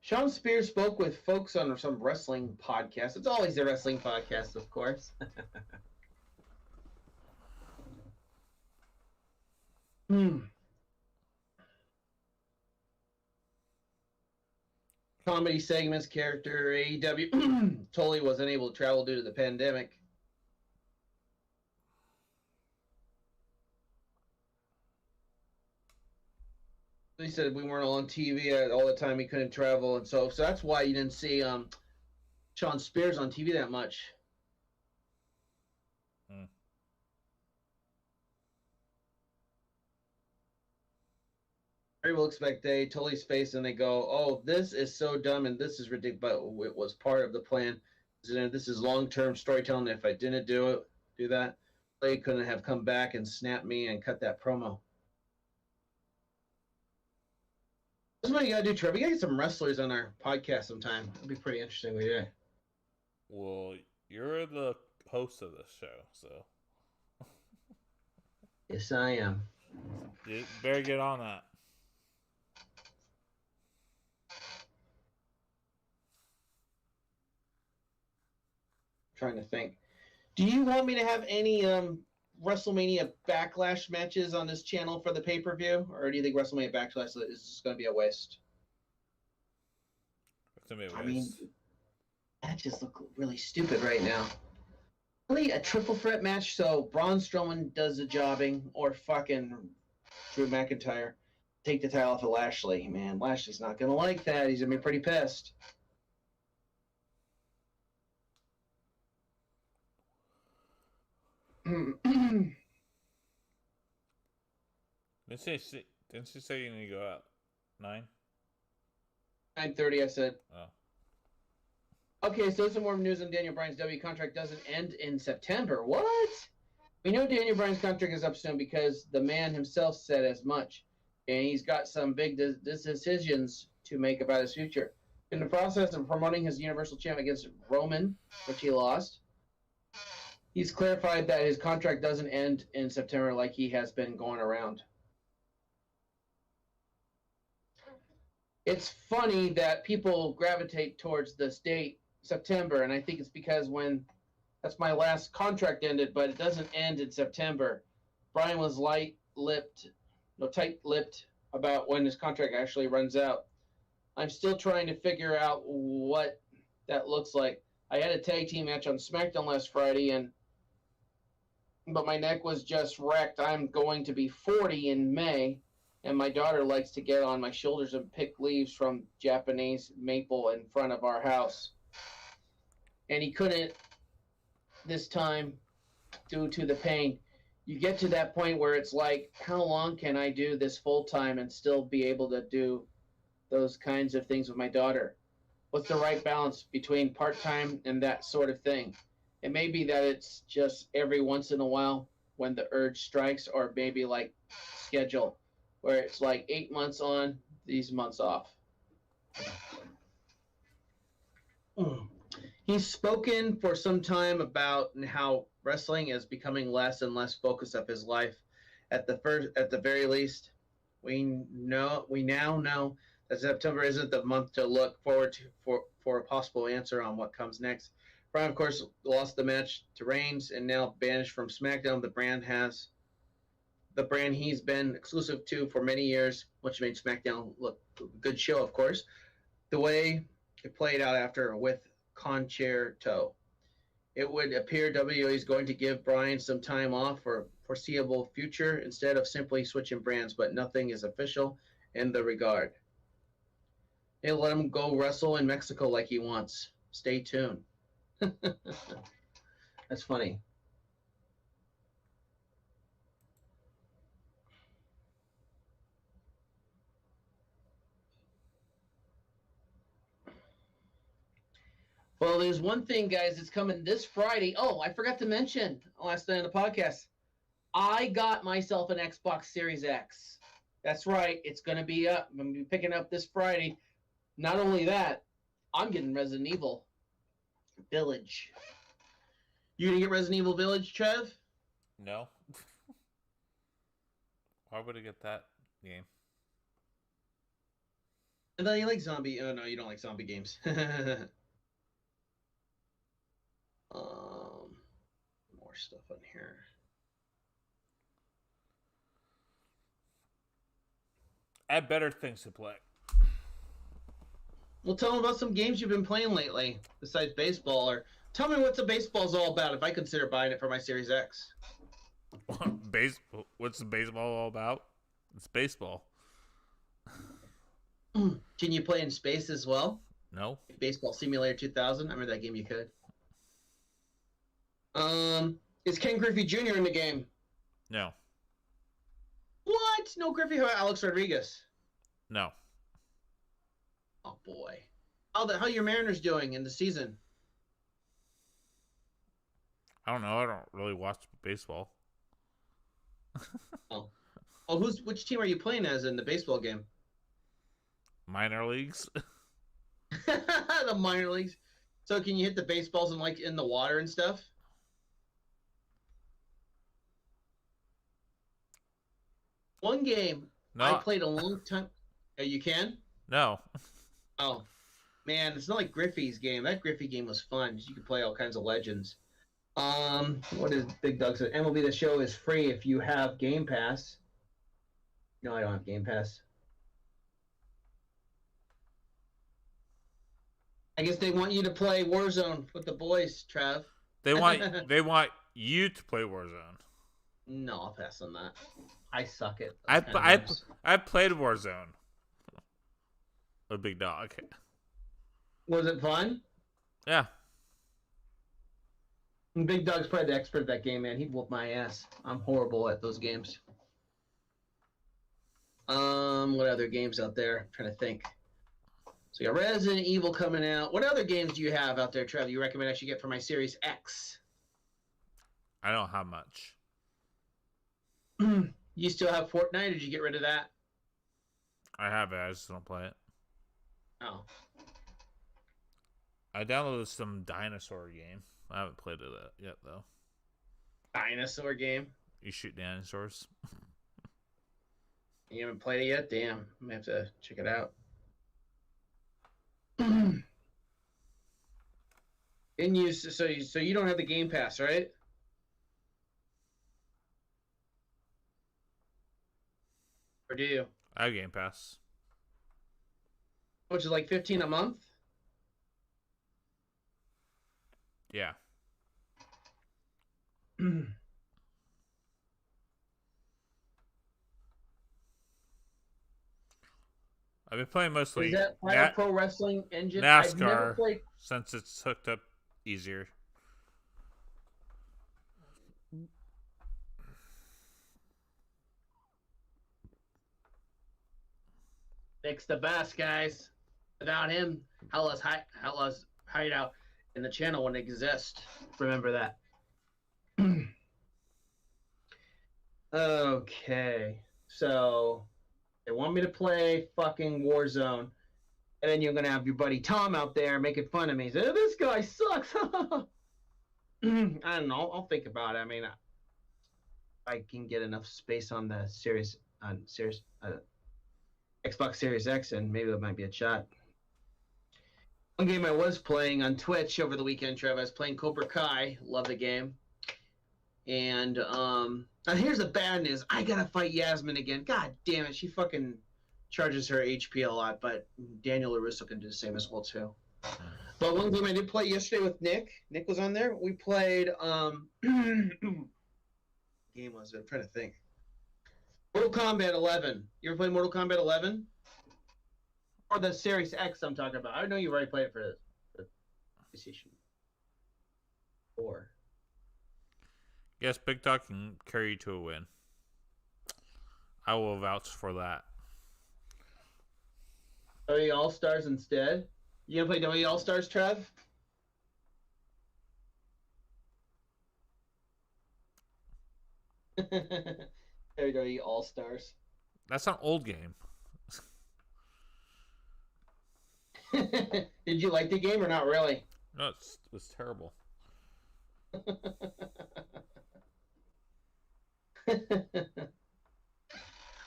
Sean Spears spoke with folks on some wrestling podcast. It's always a wrestling podcast, of course. comedy segments character. AEW totally wasn't able to travel due to the pandemic. He said we weren't on TV all the time. He couldn't travel, and so that's why you didn't see Sean Spears on TV that much. People expect they totally space and they go, "Oh, this is so dumb and this is ridiculous." But it was part of the plan. This is long-term storytelling. If I didn't do that, they couldn't have come back and snapped me and cut that promo. That's what you gotta do, Trevor. You gotta get some wrestlers on our podcast sometime. It'd be pretty interesting. We do. Well, you're the host of this show, so. Yes, I am. You better get on that. Trying to think. Do you want me to have any WrestleMania Backlash matches on this channel for the pay-per-view, or do you think WrestleMania Backlash is just going to be a waste? It's going to be a waste. I mean, matches look really stupid right now. Really, a triple threat match so Braun Strowman does the jobbing, or fucking Drew McIntyre take the title off of Lashley. Man, Lashley's not going to like that. He's going to be pretty pissed. Didn't she say you need to go out 9? 9:30, I said. Oh. Okay, so some more news on Daniel Bryan's W contract doesn't end in September. What? We know Daniel Bryan's contract is up soon because the man himself said as much. And he's got some big decisions to make about his future. In the process of promoting his Universal Champ against Roman, which he lost, he's clarified that his contract doesn't end in September like he has been going around. It's funny that people gravitate towards this date, September, and I think it's because when that's my last contract ended, but it doesn't end in September. Bryan was tight-lipped about when his contract actually runs out. I'm still trying to figure out what that looks like. I had a tag team match on SmackDown last Friday, but my neck was just wrecked. I'm going to be 40 in May, and my daughter likes to get on my shoulders and pick leaves from Japanese maple in front of our house. And he couldn't this time due to the pain. You get to that point where it's like, how long can I do this full time and still be able to do those kinds of things with my daughter? What's the right balance between part-time and that sort of thing? It may be that it's just every once in a while when the urge strikes, or maybe like schedule, where it's like 8 months on, these months off. He's spoken for some time about how wrestling is becoming less and less focus of his life. At the very least, we now know that September isn't the month to look forward to for a possible answer on what comes next. Bryan, of course, lost the match to Reigns and now banished from SmackDown. The brand he's been exclusive to for many years, which made SmackDown look a good show, of course. The way it played out after with Concerto. It would appear WWE is going to give Bryan some time off for foreseeable future instead of simply switching brands, but nothing is official in the regard. They'll let him go wrestle in Mexico like he wants. Stay tuned. That's funny. Well, there's one thing, guys, that's coming this Friday. Oh, I forgot to mention last night on the podcast. I got myself an Xbox Series X. That's right. It's going to be up. I'm going to be picking up this Friday. Not only that, I'm getting Resident Evil Village. You going to get Resident Evil Village, Trev? No. Why would I get that game? And then you like zombie. Oh, no, you don't like zombie games. More stuff on here. I have better things to play. Well, tell me about some games you've been playing lately besides baseball, or tell me what the baseball's all about if I consider buying it for my Series X. What's the baseball all about? It's baseball. Can you play in space as well? No. Baseball Simulator 2000. I remember that game. You could. Is Ken Griffey Jr. in the game? No. What? No Griffey. How about Alex Rodriguez? No. Oh boy. How your Mariners doing in the season? I don't know. I don't really watch baseball. Oh, which team are you playing as in the baseball game? Minor leagues. The minor leagues. So can you hit the baseballs in the water and stuff? One game No. I played a long time. Oh, you can? No. Oh, man, it's not like Griffey's game. That Griffey game was fun. You could play all kinds of legends. What is Big Doug said? MLB The Show is free if you have Game Pass. No, I don't have Game Pass. I guess they want you to play Warzone with the boys, Trav. They want you to play Warzone. No, I'll pass on that. I suck at I played Warzone. A Big Dog. Was it fun? Yeah. Big Dog's probably the expert at that game, man. He'd whoop my ass. I'm horrible at those games. What other games out there? I'm trying to think. So you got Resident Evil coming out. What other games do you have out there, Trev, you recommend I should get for my Series X? I don't have much. You still have Fortnite, or did you get rid of that? I have it. I just don't play it. Oh. I downloaded some dinosaur game. I haven't played it yet, though. Dinosaur game? You shoot dinosaurs. You haven't played it yet? Damn. I'm going to have to check it out. So you don't have the Game Pass, right? Or do you? I have Game Pass. Which is like $15 a month? Yeah. I've been playing mostly Is that Fire Pro Wrestling Engine? NASCAR I've never played... since it's hooked up easier. Nick's the best, guys. Without him, Hellas Hideout and the channel wouldn't exist. Remember that. Okay. So, they want me to play fucking Warzone. And then you're going to have your buddy Tom out there making fun of me. Say, this guy sucks. I don't know. I'll think about it. I mean, I can get enough space on the Xbox Series X, and maybe that might be a shot. One game I was playing on Twitch over the weekend, Trev, I was playing Cobra Kai. Love the game. And here's the bad news. I gotta fight Yasmin again. God damn it. She fucking charges her HP a lot, but Daniel LaRusso can do the same as well, too. But one game I did play yesterday with Nick. Nick was on there. We played game was it? I'm trying to think. Mortal Kombat 11. You ever played Mortal Kombat 11? Or the Series X I'm talking about. I know you already played it for the PlayStation 4. Yes, Big Dog can carry you to a win. I will vouch for that. WWE All-Stars instead? You gonna play WWE All-Stars, Trev? WWE All-Stars. That's an old game. Did you like the game or not really? No, it was terrible.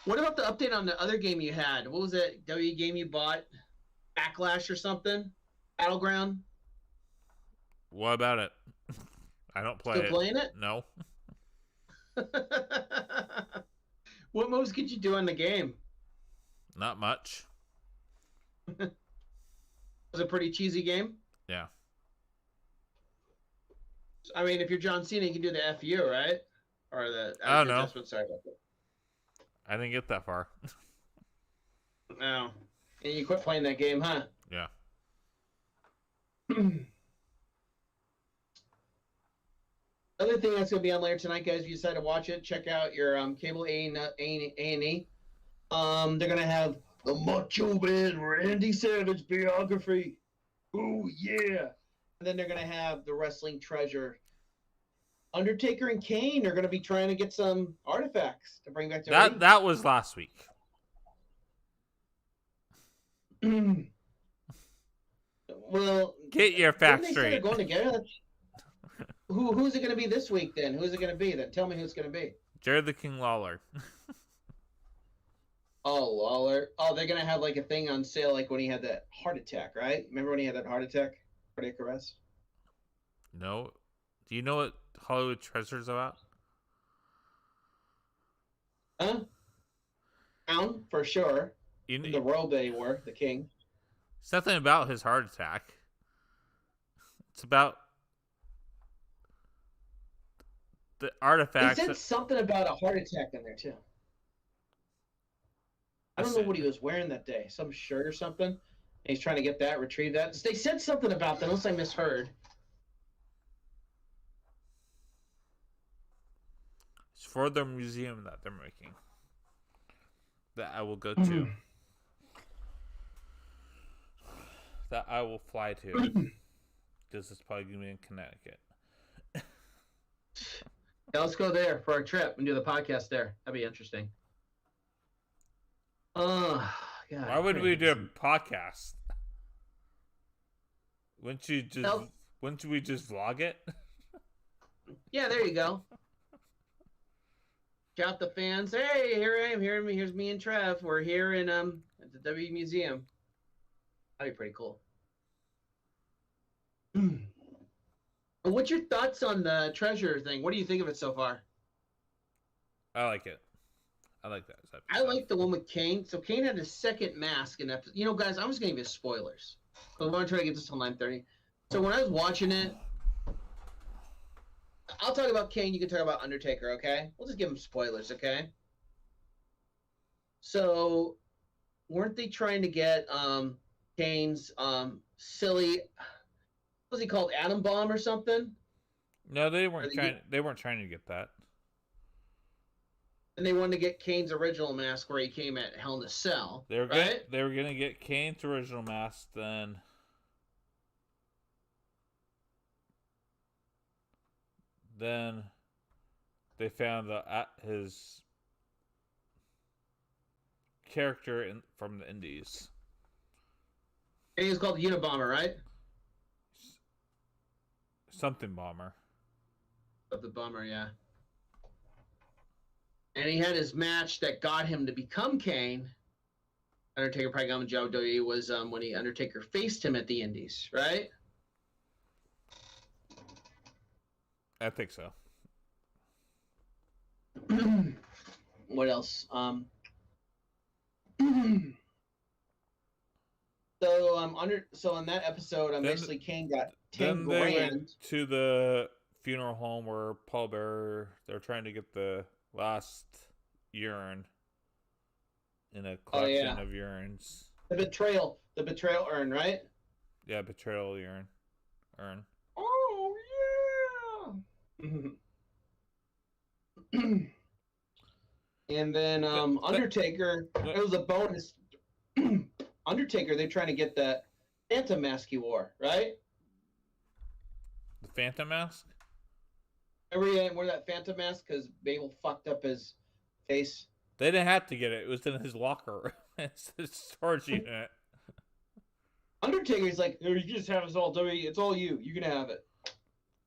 What about the update on the other game you had? What was that W game you bought? Backlash or something? Battleground? What about it? I don't play Still it. playing it? No. What moves could you do in the game? Not much. Was a pretty cheesy game. Yeah. I mean, if you're John Cena, you can do the FU, right? Or the I don't know. adjustment. Sorry about that. I didn't get that far. No. And you quit playing that game, huh? Yeah. Other thing that's going to be on later tonight, guys, if you decide to watch it, check out your cable A&E. They're going to have the Macho Man Randy Savage biography. Oh, yeah. And then they're going to have the Wrestling Treasure. Undertaker and Kane are going to be trying to get some artifacts to bring back to that was last week. Well, get your facts straight. They're going together. Who's it going to be this week then? Who's it going to be then? Tell me who it's going to be. Jared the King Lawler. Oh, Lawler. Oh, they're going to have like a thing on sale like when he had that heart attack, right? Remember when he had that heart attack? Cardiac arrest? No. Do you know what Hollywood Treasure's about? Town, for sure. The royal they were, the king. It's nothing about his heart attack. It's about the artifacts. They said something about a heart attack in there, too. I don't know what he was wearing that day. Some shirt or something. And he's trying to get that, retrieve that. They said something about that, unless I misheard. It's for the museum that they're making. That I will go to. That I will fly to. Because it's probably going to be in Connecticut. Yeah, let's go there for our trip and do the podcast there. That'd be interesting. God, why would we do a podcast? Wouldn't we just vlog it? Yeah, there you go. Shout the fans. Hey, here I am. Here's me and Trev. We're here in at the WWE Museum. That'd be pretty cool. What's your thoughts on the treasure thing? What do you think of it so far? I like it. I like that. I like the one with Kane. So Kane had his second mask in episode. You know, guys, I'm just gonna give you spoilers. I want to try to get this till 9:30. So when I was watching it, I'll talk about Kane. You can talk about Undertaker. Okay? We'll just give them spoilers. Okay? So weren't they trying to get Kane's silly? What was he called? Atom Bomb or something? No, they weren't trying. They weren't trying to get that. And they wanted to get Kane's original mask where he came at Hell in a Cell. They were going to get Kane's original mask, then they found his character from the Indies. And he was called the Unabomber, right? Something Bomber. Of the Bomber, yeah. And he had his match that got him to become Kane. Undertaker probably got him the job. WWE was when Undertaker faced him at the Indies, right? I think so. What else? So in that episode, basically Kane got 10 grand. They went to the funeral home where Paul Bearer, they're trying to get the last urine in a collection of urines. The betrayal urn, right? Yeah, betrayal urn. Oh yeah. And then Undertaker, it was a bonus. Undertaker, they're trying to get the Phantom mask he wore, right? The Phantom mask? Remember he wore that Phantom mask because Babel fucked up his face? They didn't have to get it. It was in his locker. It's his storage unit. Undertaker's like, you just have us all. It's all you. You can have it.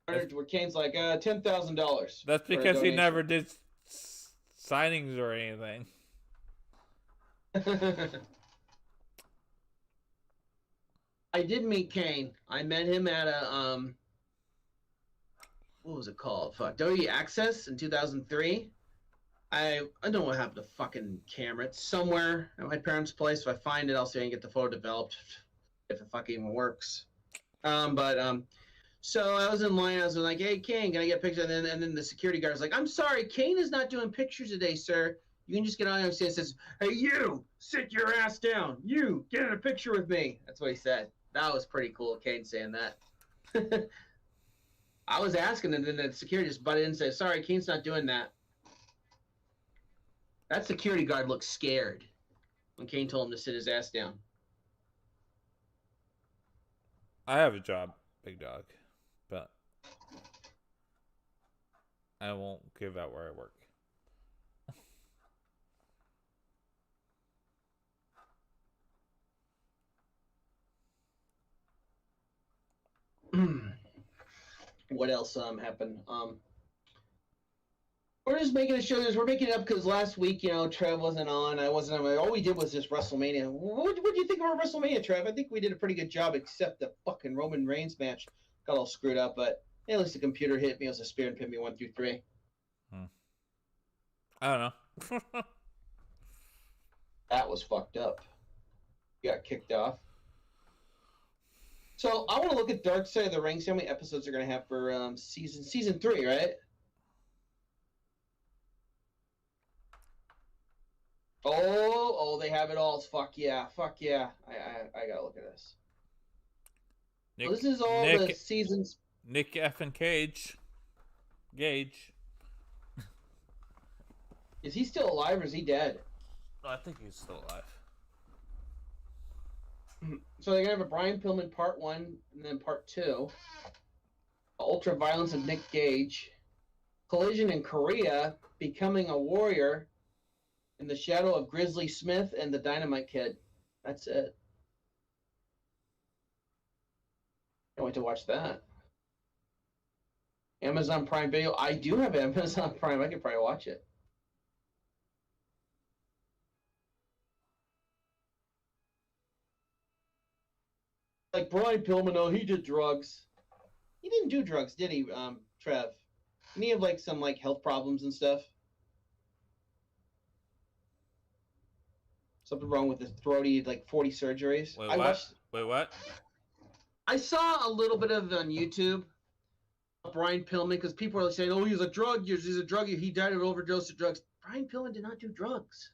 Where Kane's like, $10,000. That's because he never did signings or anything. I did meet Kane. I met him at a what was it called? Fuck, WWE Access in 2003. I don't know what happened to the fucking camera. It's somewhere at my parents' place. If I find it, I'll see if I can get the photo developed. if it fucking works. So I was in line. I was like, "Hey, Kane, can I get a picture?" And then the security guard was like, "I'm sorry, Kane is not doing pictures today, sir. You can just get on and says, hey, you, sit your ass down. You, get in a picture with me." That's what he said. That was pretty cool, Kane saying that. I was asking, and then the security just butted in and said, "Sorry, Kane's not doing that." That security guard looked scared when Kane told him to sit his ass down. I have a job, big dog, but I won't give out where I work. What else happened? We're just making a show. We're making it up because last week, Trev wasn't on. I wasn't on. All we did was just WrestleMania. What do you think of our WrestleMania, Trev? I think we did a pretty good job, except the fucking Roman Reigns match got all screwed up. But at least the computer hit me. It was a spear and pinned me 1 through 3. I don't know. That was fucked up. You got kicked off. So I want to look at Dark Side of the Ring. See how many episodes they're going to have for season 3, right? Oh, they have it all. Fuck yeah. I gotta look at this. Nick, Well, this is all the seasons. Nick F and Gage. Is he still alive or is he dead? No, I think he's still alive. So they're gonna have a Brian Pillman part 1 and then part 2. Ultra Violence of Nick Gage. Collision in Korea. Becoming a Warrior. In the Shadow of Grizzly Smith and the Dynamite Kid. That's it. Can't wait to watch that. Amazon Prime Video. I do have Amazon Prime. I could probably watch it. Like Brian Pillman, oh, he did drugs. He didn't do drugs, did he, Trev? Didn't he have like some health problems and stuff? Something wrong with his throat. He had 40 surgeries. Wait, what? I saw a little bit of it on YouTube. Brian Pillman, because people are saying, "Oh, he's a drug user. He's a drug user. He died of an overdose of drugs." Brian Pillman did not do drugs.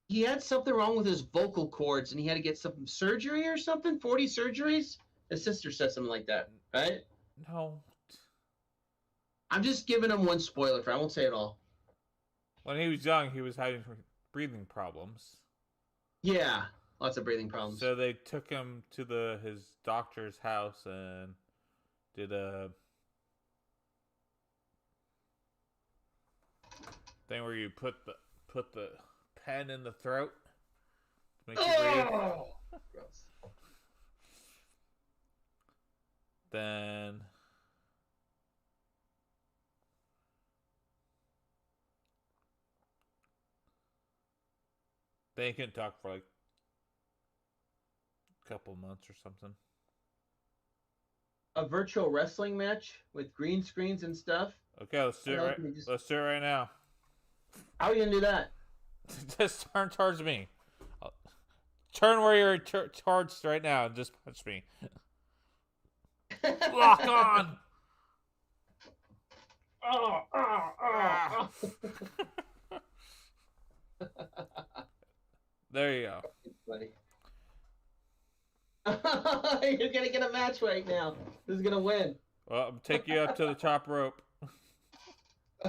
He had something wrong with his vocal cords, and he had to get some surgery or something. 40 surgeries. His sister said something like that, right? No. I'm just giving him one spoiler. I won't say it all. When he was young, he was having breathing problems. Yeah, lots of breathing problems. So they took him to his doctor's house and did a thing where you put the pen in the throat to make you breathe. Gross. Then they couldn't talk for a couple months or something. A virtual wrestling match with green screens and stuff. Okay, let's do it right. Let's do it right now. How are you gonna do that? Just turn towards me. Turn where you're towards right now and just punch me. Lock on. Oh. There you go. Buddy. You're gonna get a match right now. Who's gonna win? Well, I'm taking you up to the top rope.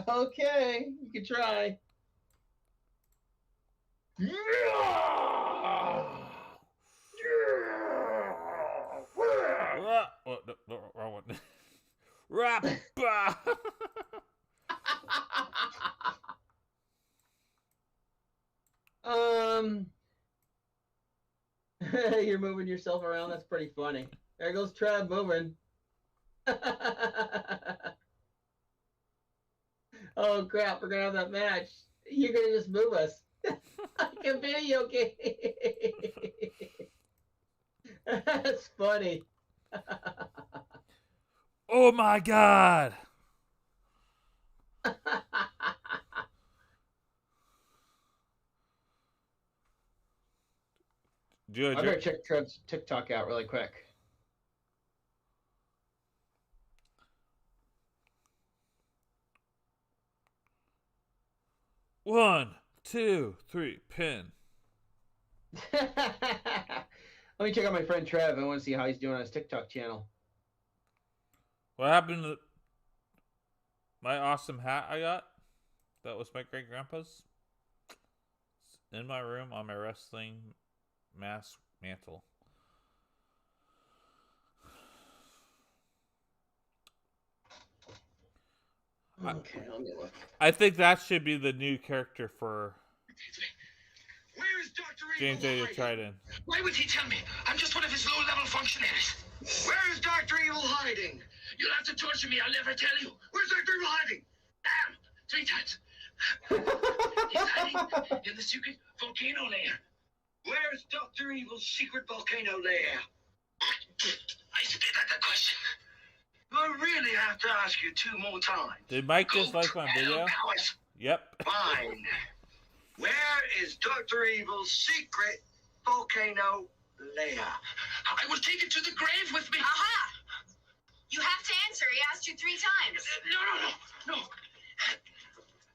Okay, you can try. Yeah! Oh, no, wrong one. Rap. You're moving yourself around. That's pretty funny. There goes Trev moving. Oh crap! We're gonna have that match. You're gonna just move us. I can video game. That's funny. Oh my god! Do I better check Trev's TikTok out really quick. One, two, three, pin. Let me check out my friend Trev. I want to see how he's doing on his TikTok channel. What happened to my awesome hat I got? That was my great grandpa's. It's in my room on my wrestling mask mantle. Okay, let me look. I think that should be the new character for Where is Dr. James Evil A. Trident. Why would he tell me? I'm just one of his low-level functionaries. Where is Dr. Evil hiding? You'll have to torture me. I'll never tell you. Where's Dr. Evil hiding? Damn! 3 times. He's hiding in the secret volcano lair. Where is Dr. Evil's secret volcano lair? I spit at the question. I really have to ask you 2 more times. Did Mike just like my video? Yep. Fine. Where is Dr. Evil's secret volcano lair? I will take it to the grave with me. Aha! You have to answer. He asked you 3 times. No.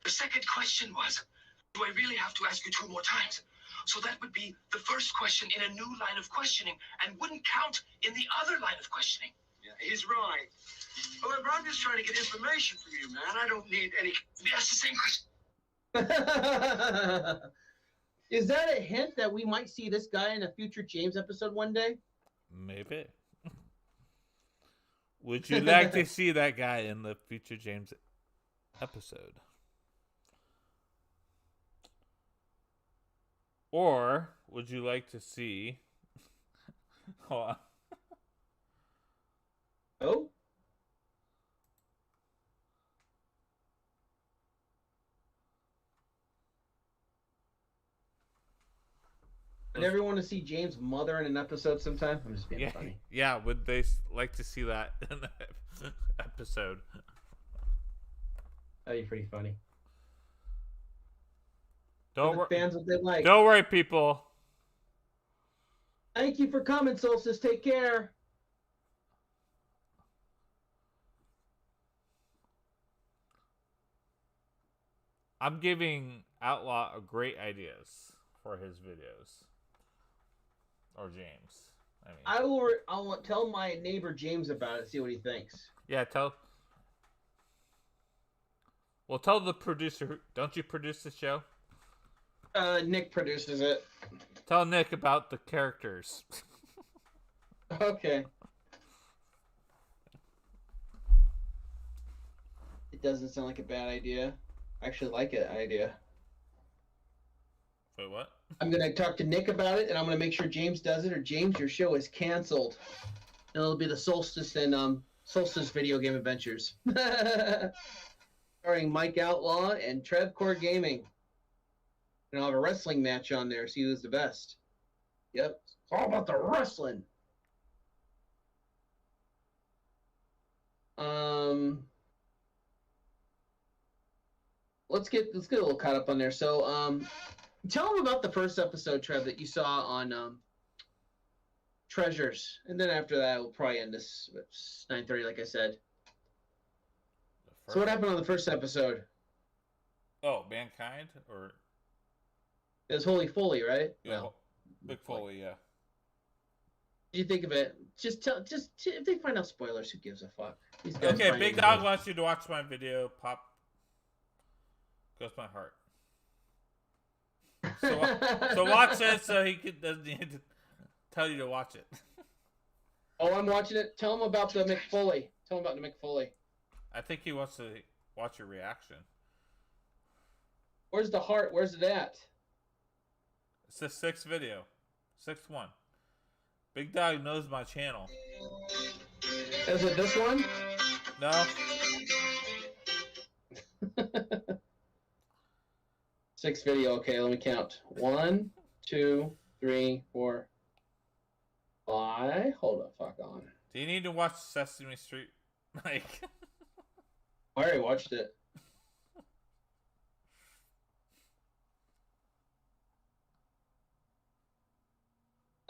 The second question was, do I really have to ask you 2 more times? So that would be the first question in a new line of questioning and wouldn't count in the other line of questioning. Yeah, he's right. However, I'm just trying to get information from you, man. I don't need any... That's the same question. Is that a hint that we might see this guy in a future James episode one day? Maybe. Would you like to see that guy in the future James episode? Or would you like to see... Hold on. Oh? Would everyone want to see James' mother in an episode sometime? I'm just being funny. Yeah, would they like to see that in the episode? That'd be pretty funny. Fans what they like. Don't worry, people. Thank you for coming, Solstice. Take care. I'm giving Outlaw great ideas for his videos. Or James. I'll tell my neighbor James about it. See what he thinks. Yeah, tell the producer. Don't you produce the show? Nick produces it. Tell Nick about the characters. Okay. It doesn't sound like a bad idea. I actually like it idea. Wait, what? I'm gonna talk to Nick about it, and I'm gonna make sure James does it. Or James, your show is canceled. And it'll be the Solstice and Solstice Video Game Adventures, starring Mike Outlaw and Trev Core Gaming. And I'll have a wrestling match on there. See who's the best. Yep, it's all about the wrestling. Let's get a little caught up on there. So, tell them about the first episode, Trev, that you saw on Treasures, and then after that, we'll probably end this at 9:30, like I said. So, what happened on the first episode? Oh, Mankind, or It was Holy Foley, right? yeah, No. Big Foley, yeah. What do you think of it? Just if they find out spoilers, who gives a fuck? Okay, Big Dog wants you to watch my video. Pop goes my heart. So watch it so doesn't need to tell you to watch it. Oh, I'm watching it. Tell him about the McFoley. Tell him about the McFoley. I think he wants to watch your reaction. Where's the heart? Where's it at? It's the 6th video. 6th one. Big Dog knows my channel. Is it this one? No. 6th video. Okay, let me count. 1, 2, 3, 4, 5. Hold up, fuck on. Do you need to watch Sesame Street, Mike? I already watched it.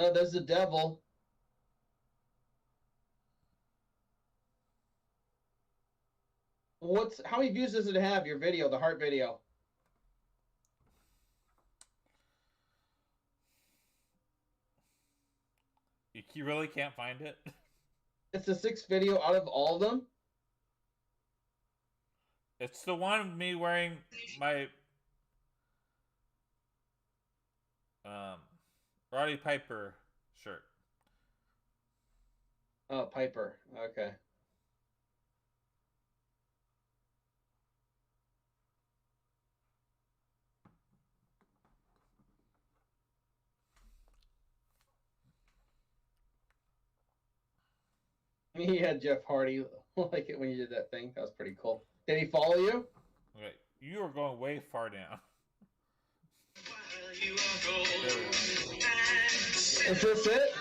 Oh, there's the devil. How many views does it have, your video, the heart video? You really can't find it? It's the 6th video out of all of them? It's the one of me wearing my Roddy Piper shirt. Oh, Piper. Okay. He had Jeff Hardy. Like it when you did that thing. That was pretty cool. Did he follow you? Okay, you are going way far down. Is this it?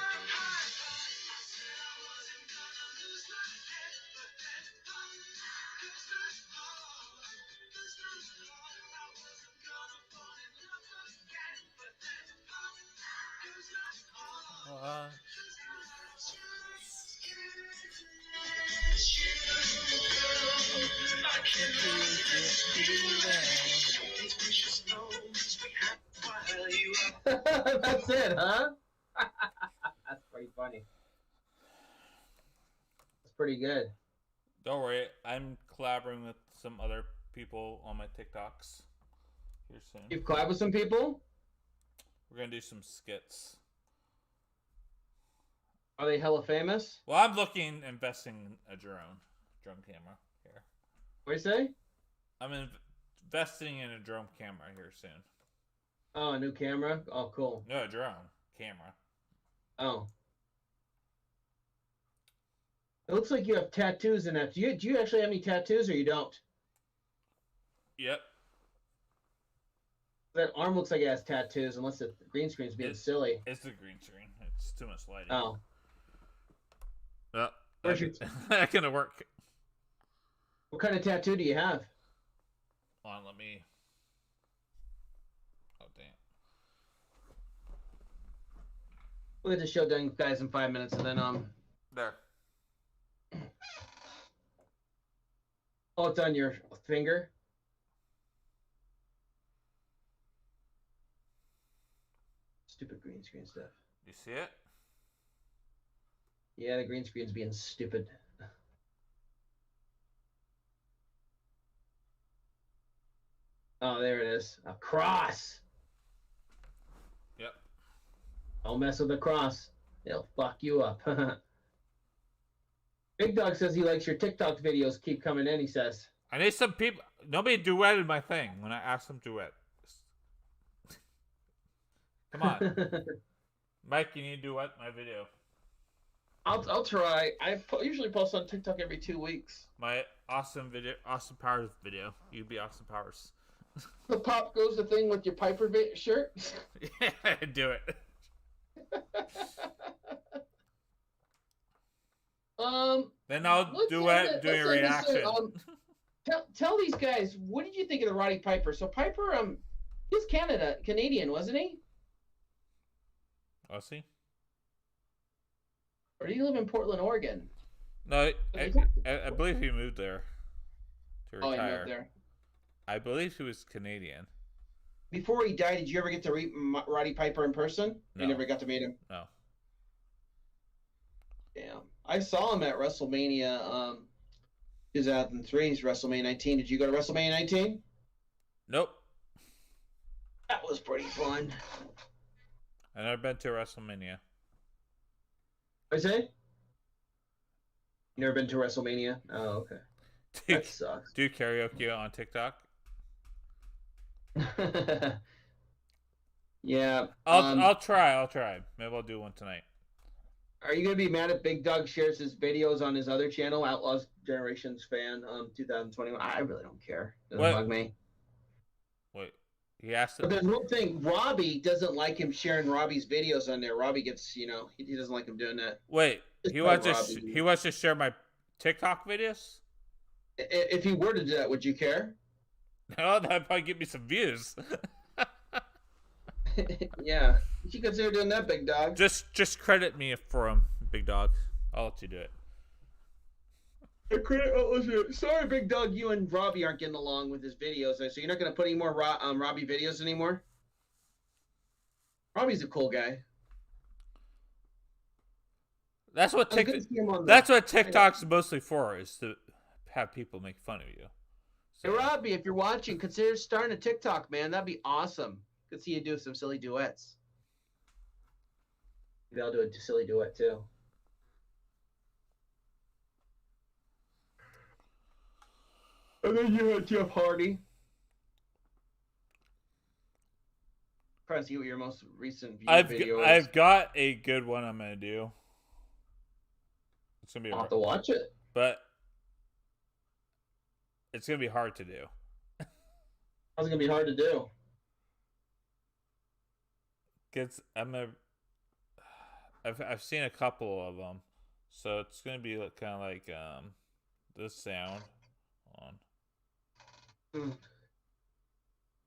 That's it, huh? That's pretty funny. That's pretty good. Don't worry, I'm collaborating with some other people on my TikToks here soon. You've collabed with some people? We're gonna do some skits. Are they hella famous? Well, I'm investing in a drone camera here. What do you say? I'm investing in a drone camera here soon. Oh, a new camera? Oh, cool. No, a drone camera. Oh. It looks like you have tattoos in that. Do you actually have any tattoos or you don't? Yep. That arm looks like it has tattoos, unless the green screen's being silly. It's the green screen. It's too much lighting. Oh. Well, Where's that gonna work. What kind of tattoo do you have? Hold on, let me. Oh damn. We'll get the show done, guys, in 5 minutes, and then There. Oh, it's on your finger. Stupid green screen stuff. You see it? Yeah, the green screen's being stupid. Oh, there it is. A cross. Yep. Don't mess with the cross. It'll fuck you up. Big Dog says he likes your TikTok videos. Keep coming in, he says. I need some people. Nobody duetted my thing when I asked them to duet. Come on. Mike, you need to duet my video. I'll try. Usually post on TikTok every 2 weeks. My Austin Powers video. You'd be Austin Powers. The pop goes the thing with your Piper shirt. Yeah, do it. Then I'll duet doing a reaction. Tell these guys, what did you think of the Roddy Piper? So Piper, he's Canadian, wasn't he? Was he? Or did he live in Portland, Oregon? No, I believe he moved there to retire. Oh, he moved there. I believe he was Canadian. Before he died, did you ever get to meet Roddy Piper in person? No. You never got to meet him? No. Damn. I saw him at WrestleMania 2003's WrestleMania 19. Did you go to WrestleMania 19? Nope. That was pretty fun. I've never been to WrestleMania. What say? You never been to WrestleMania? Oh, okay. That sucks. Do karaoke on TikTok? Yeah. I'll try. Maybe I'll do one tonight. Are you gonna be mad if Big Dog shares his videos on his other channel, Outlaws Generations Fan, 2021? I really don't care. Doesn't bug me. Wait, he asked. But there's one thing: Robbie doesn't like him sharing Robbie's videos on there. Robbie gets, he doesn't like him doing that. Wait, he wants to share my TikTok videos? If he were to do that, would you care? No, that'd probably give me some views. Yeah. You should consider doing that, big dog. Just credit me for him, big dog. I'll let you do it. Sorry, big dog. You and Robbie aren't getting along with his videos, so you're not gonna put any more Robbie videos anymore. Robbie's a cool guy. That's what TikTok's mostly for, is to have people make fun of you. So. Hey, Robbie, if you're watching, consider starting a TikTok, man. That'd be awesome. Could see you do some silly duets. Maybe I'll do a silly duet too. And then you had Jeff Hardy. Trying to see what your most recent video is. I've got a good one I'm gonna do. It's gonna be. I'll have to watch it, but it's gonna be hard to do. How's it gonna be hard to do? I've seen a couple of them, so it's gonna be kind of like this sound. Hold on. Let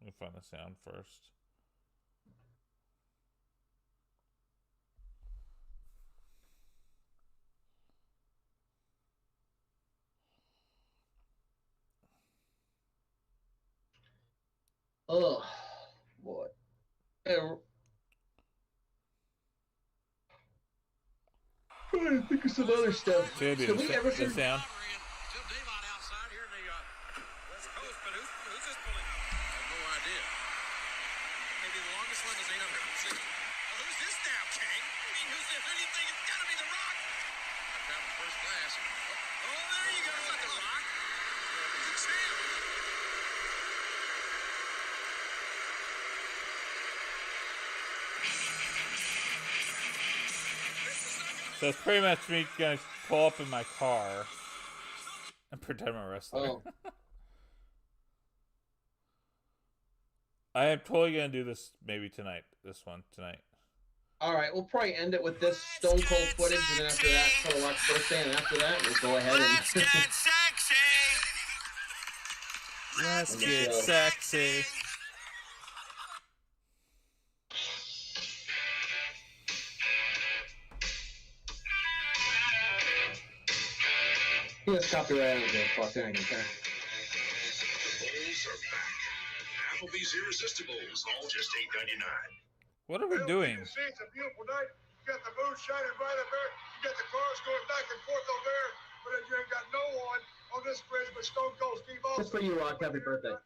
me find the sound first. Oh, boy. I think of some other stuff. Can we ever see sound? So it's pretty much me gonna pull up in my car and pretend I'm a wrestler. Oh. I am totally gonna do this maybe tonight. This one tonight. All right, we'll probably end it with this Stone Cold footage, and then after that, try to watch birthday, and after that, we'll go ahead and. Let's get sexy. Let's get sexy. Yes, copyright. I don't give a fuck. I don't care. Bowls are back. Applebee's Irresistibles, all just $8.99. What are we doing? You see, it's a beautiful night. You got the moon shining bright up there. You got the cars going back and forth over there. But then you ain't got no one on this bridge but Stone Cold Steve Austin. Just for you, Rock. Happy birthday. Rock,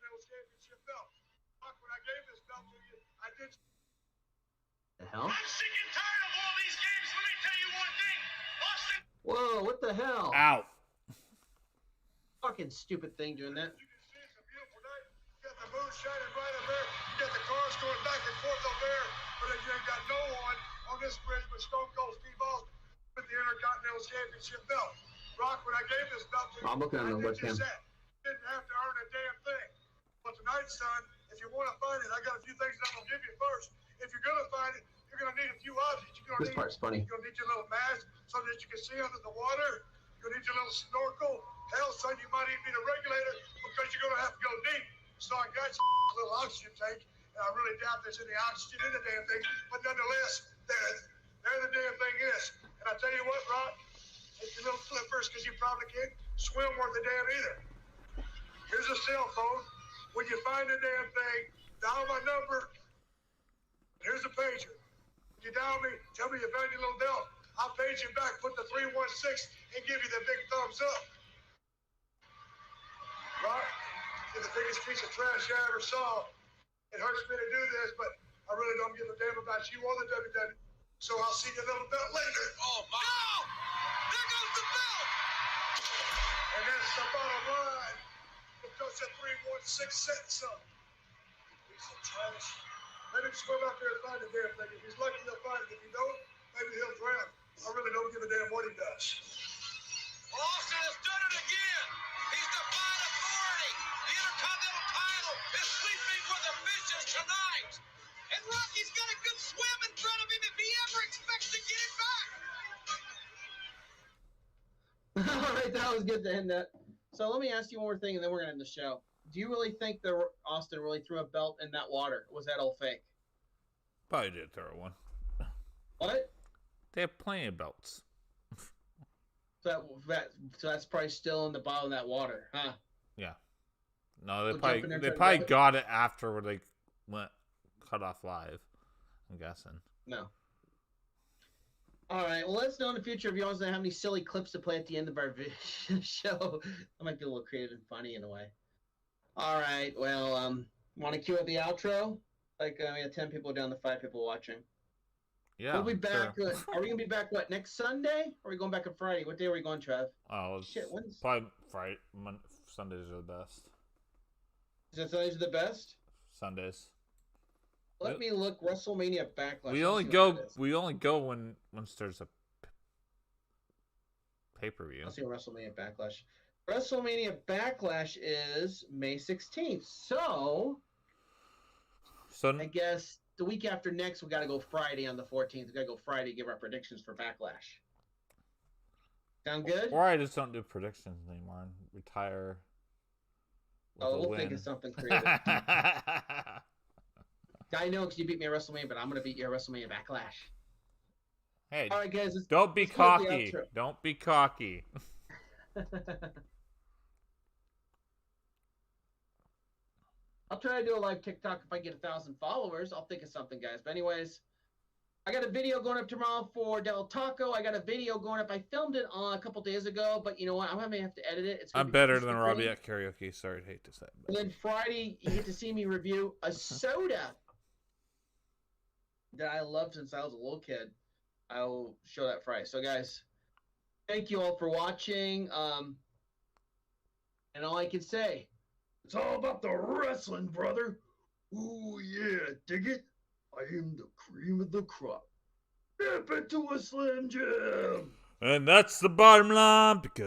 when I gave this belt to you, I did. The hell? I'm sick and tired of all these games. Let me tell you one thing. Austin. Whoa! What the hell? Ow! Fucking stupid thing doing that. You can see it's a beautiful night. You got the moon shining bright up there. You got the cars going back and forth over there. But then you ain't got no one on this bridge but Stone Cold Steve Austin with the Intercontinental Championship belt. Rock, when I gave this belt to you, I'm looking at the I did webcam. just that. Didn't have to earn a damn thing. But tonight, son, if you want to find it, I got a few things that I'm gonna give you first. If you're gonna find it, you're gonna need a few objects. This part's funny. You're gonna need your little mask so that you can see under the water. You're gonna need your little snorkel. Hell, son, you might even need a regulator because you're gonna have to go deep. So I got you a little oxygen tank, and I really doubt there's any oxygen in the damn thing. But nonetheless, there the damn thing is. And I tell you what, Rock, take your little flippers because you probably can't swim worth a damn either. Here's a cell phone. When you find the damn thing, dial my number. Here's a pager. You dial me, tell me you found your little belt. I'll page you back, put the 316, and give you the big thumbs up. Right? You're the biggest piece of trash I ever saw. It hurts me to do this, but I really don't give a damn about you or the WWE. So I'll see you a little bit later. Oh, my. No! There goes the belt! And that's the bottom line. Because the 316 said so. Piece of trash. Let him swim out there and find the damn thing. If he's lucky, he'll find it. If he don't, maybe he'll drown. I really don't give a damn what he does. Austin has done it again. He's defied authority. The Intercontinental title is sleeping with the fishes tonight. And Rocky's got a good swim in front of him if he ever expects to get it back. All right, that was good to end that. So let me ask you one more thing, and then we're gonna end the show. Do you really think that Austin really threw a belt in that water? Was that all fake? Probably did throw one. What? They have plenty of belts. So that's probably still in the bottom of that water, huh? Yeah. No, they We'll jump in there and try to probably grab it? got it after they went cut off live. I'm guessing. No. All right. Well, let us know in the future if you want to have any silly clips to play at the end of our show. That might be a little creative and funny in a way. All right. Well, want to cue up the outro? Like, we have 10 people down to 5 people watching. Yeah. We'll be back. Sure. Are we gonna be back? What, next Sunday? Or are we going back on Friday? What day are we going, Trav? Oh, Shit, when's probably Friday. Sundays are the best. Sundays are the best? Sundays. Let me look. WrestleMania Backlash. We Let's only see what go. that is. We only go when there's a pay-per-view. Let's see WrestleMania Backlash. WrestleMania Backlash is May 16th. So I guess the week after next, we got to go Friday on the 14th. We got to go Friday to give our predictions for Backlash. Sound good? Or I just don't do predictions anymore and retire. We'll think of something creative. I know because you beat me at WrestleMania, but I'm going to beat you at WrestleMania Backlash. Hey, all right, guys. don't be cocky. Don't be cocky. I'll try to do a live TikTok if I get 1,000 followers. I'll think of something, guys. But anyways, I got a video going up tomorrow for Del Taco. I got a video going up. I filmed it a couple days ago, but you know what? I'm going to have to edit it. I'm better than Robbie at karaoke. Sorry, I hate to say it. And then Friday, you get to see me review a soda that I loved since I was a little kid. I'll show that Friday. So, guys, thank you all for watching. And all I can say, it's all about the wrestling, brother. Ooh, yeah, dig it? I am the cream of the crop. Step into a Slim Jim. And that's the bottom line because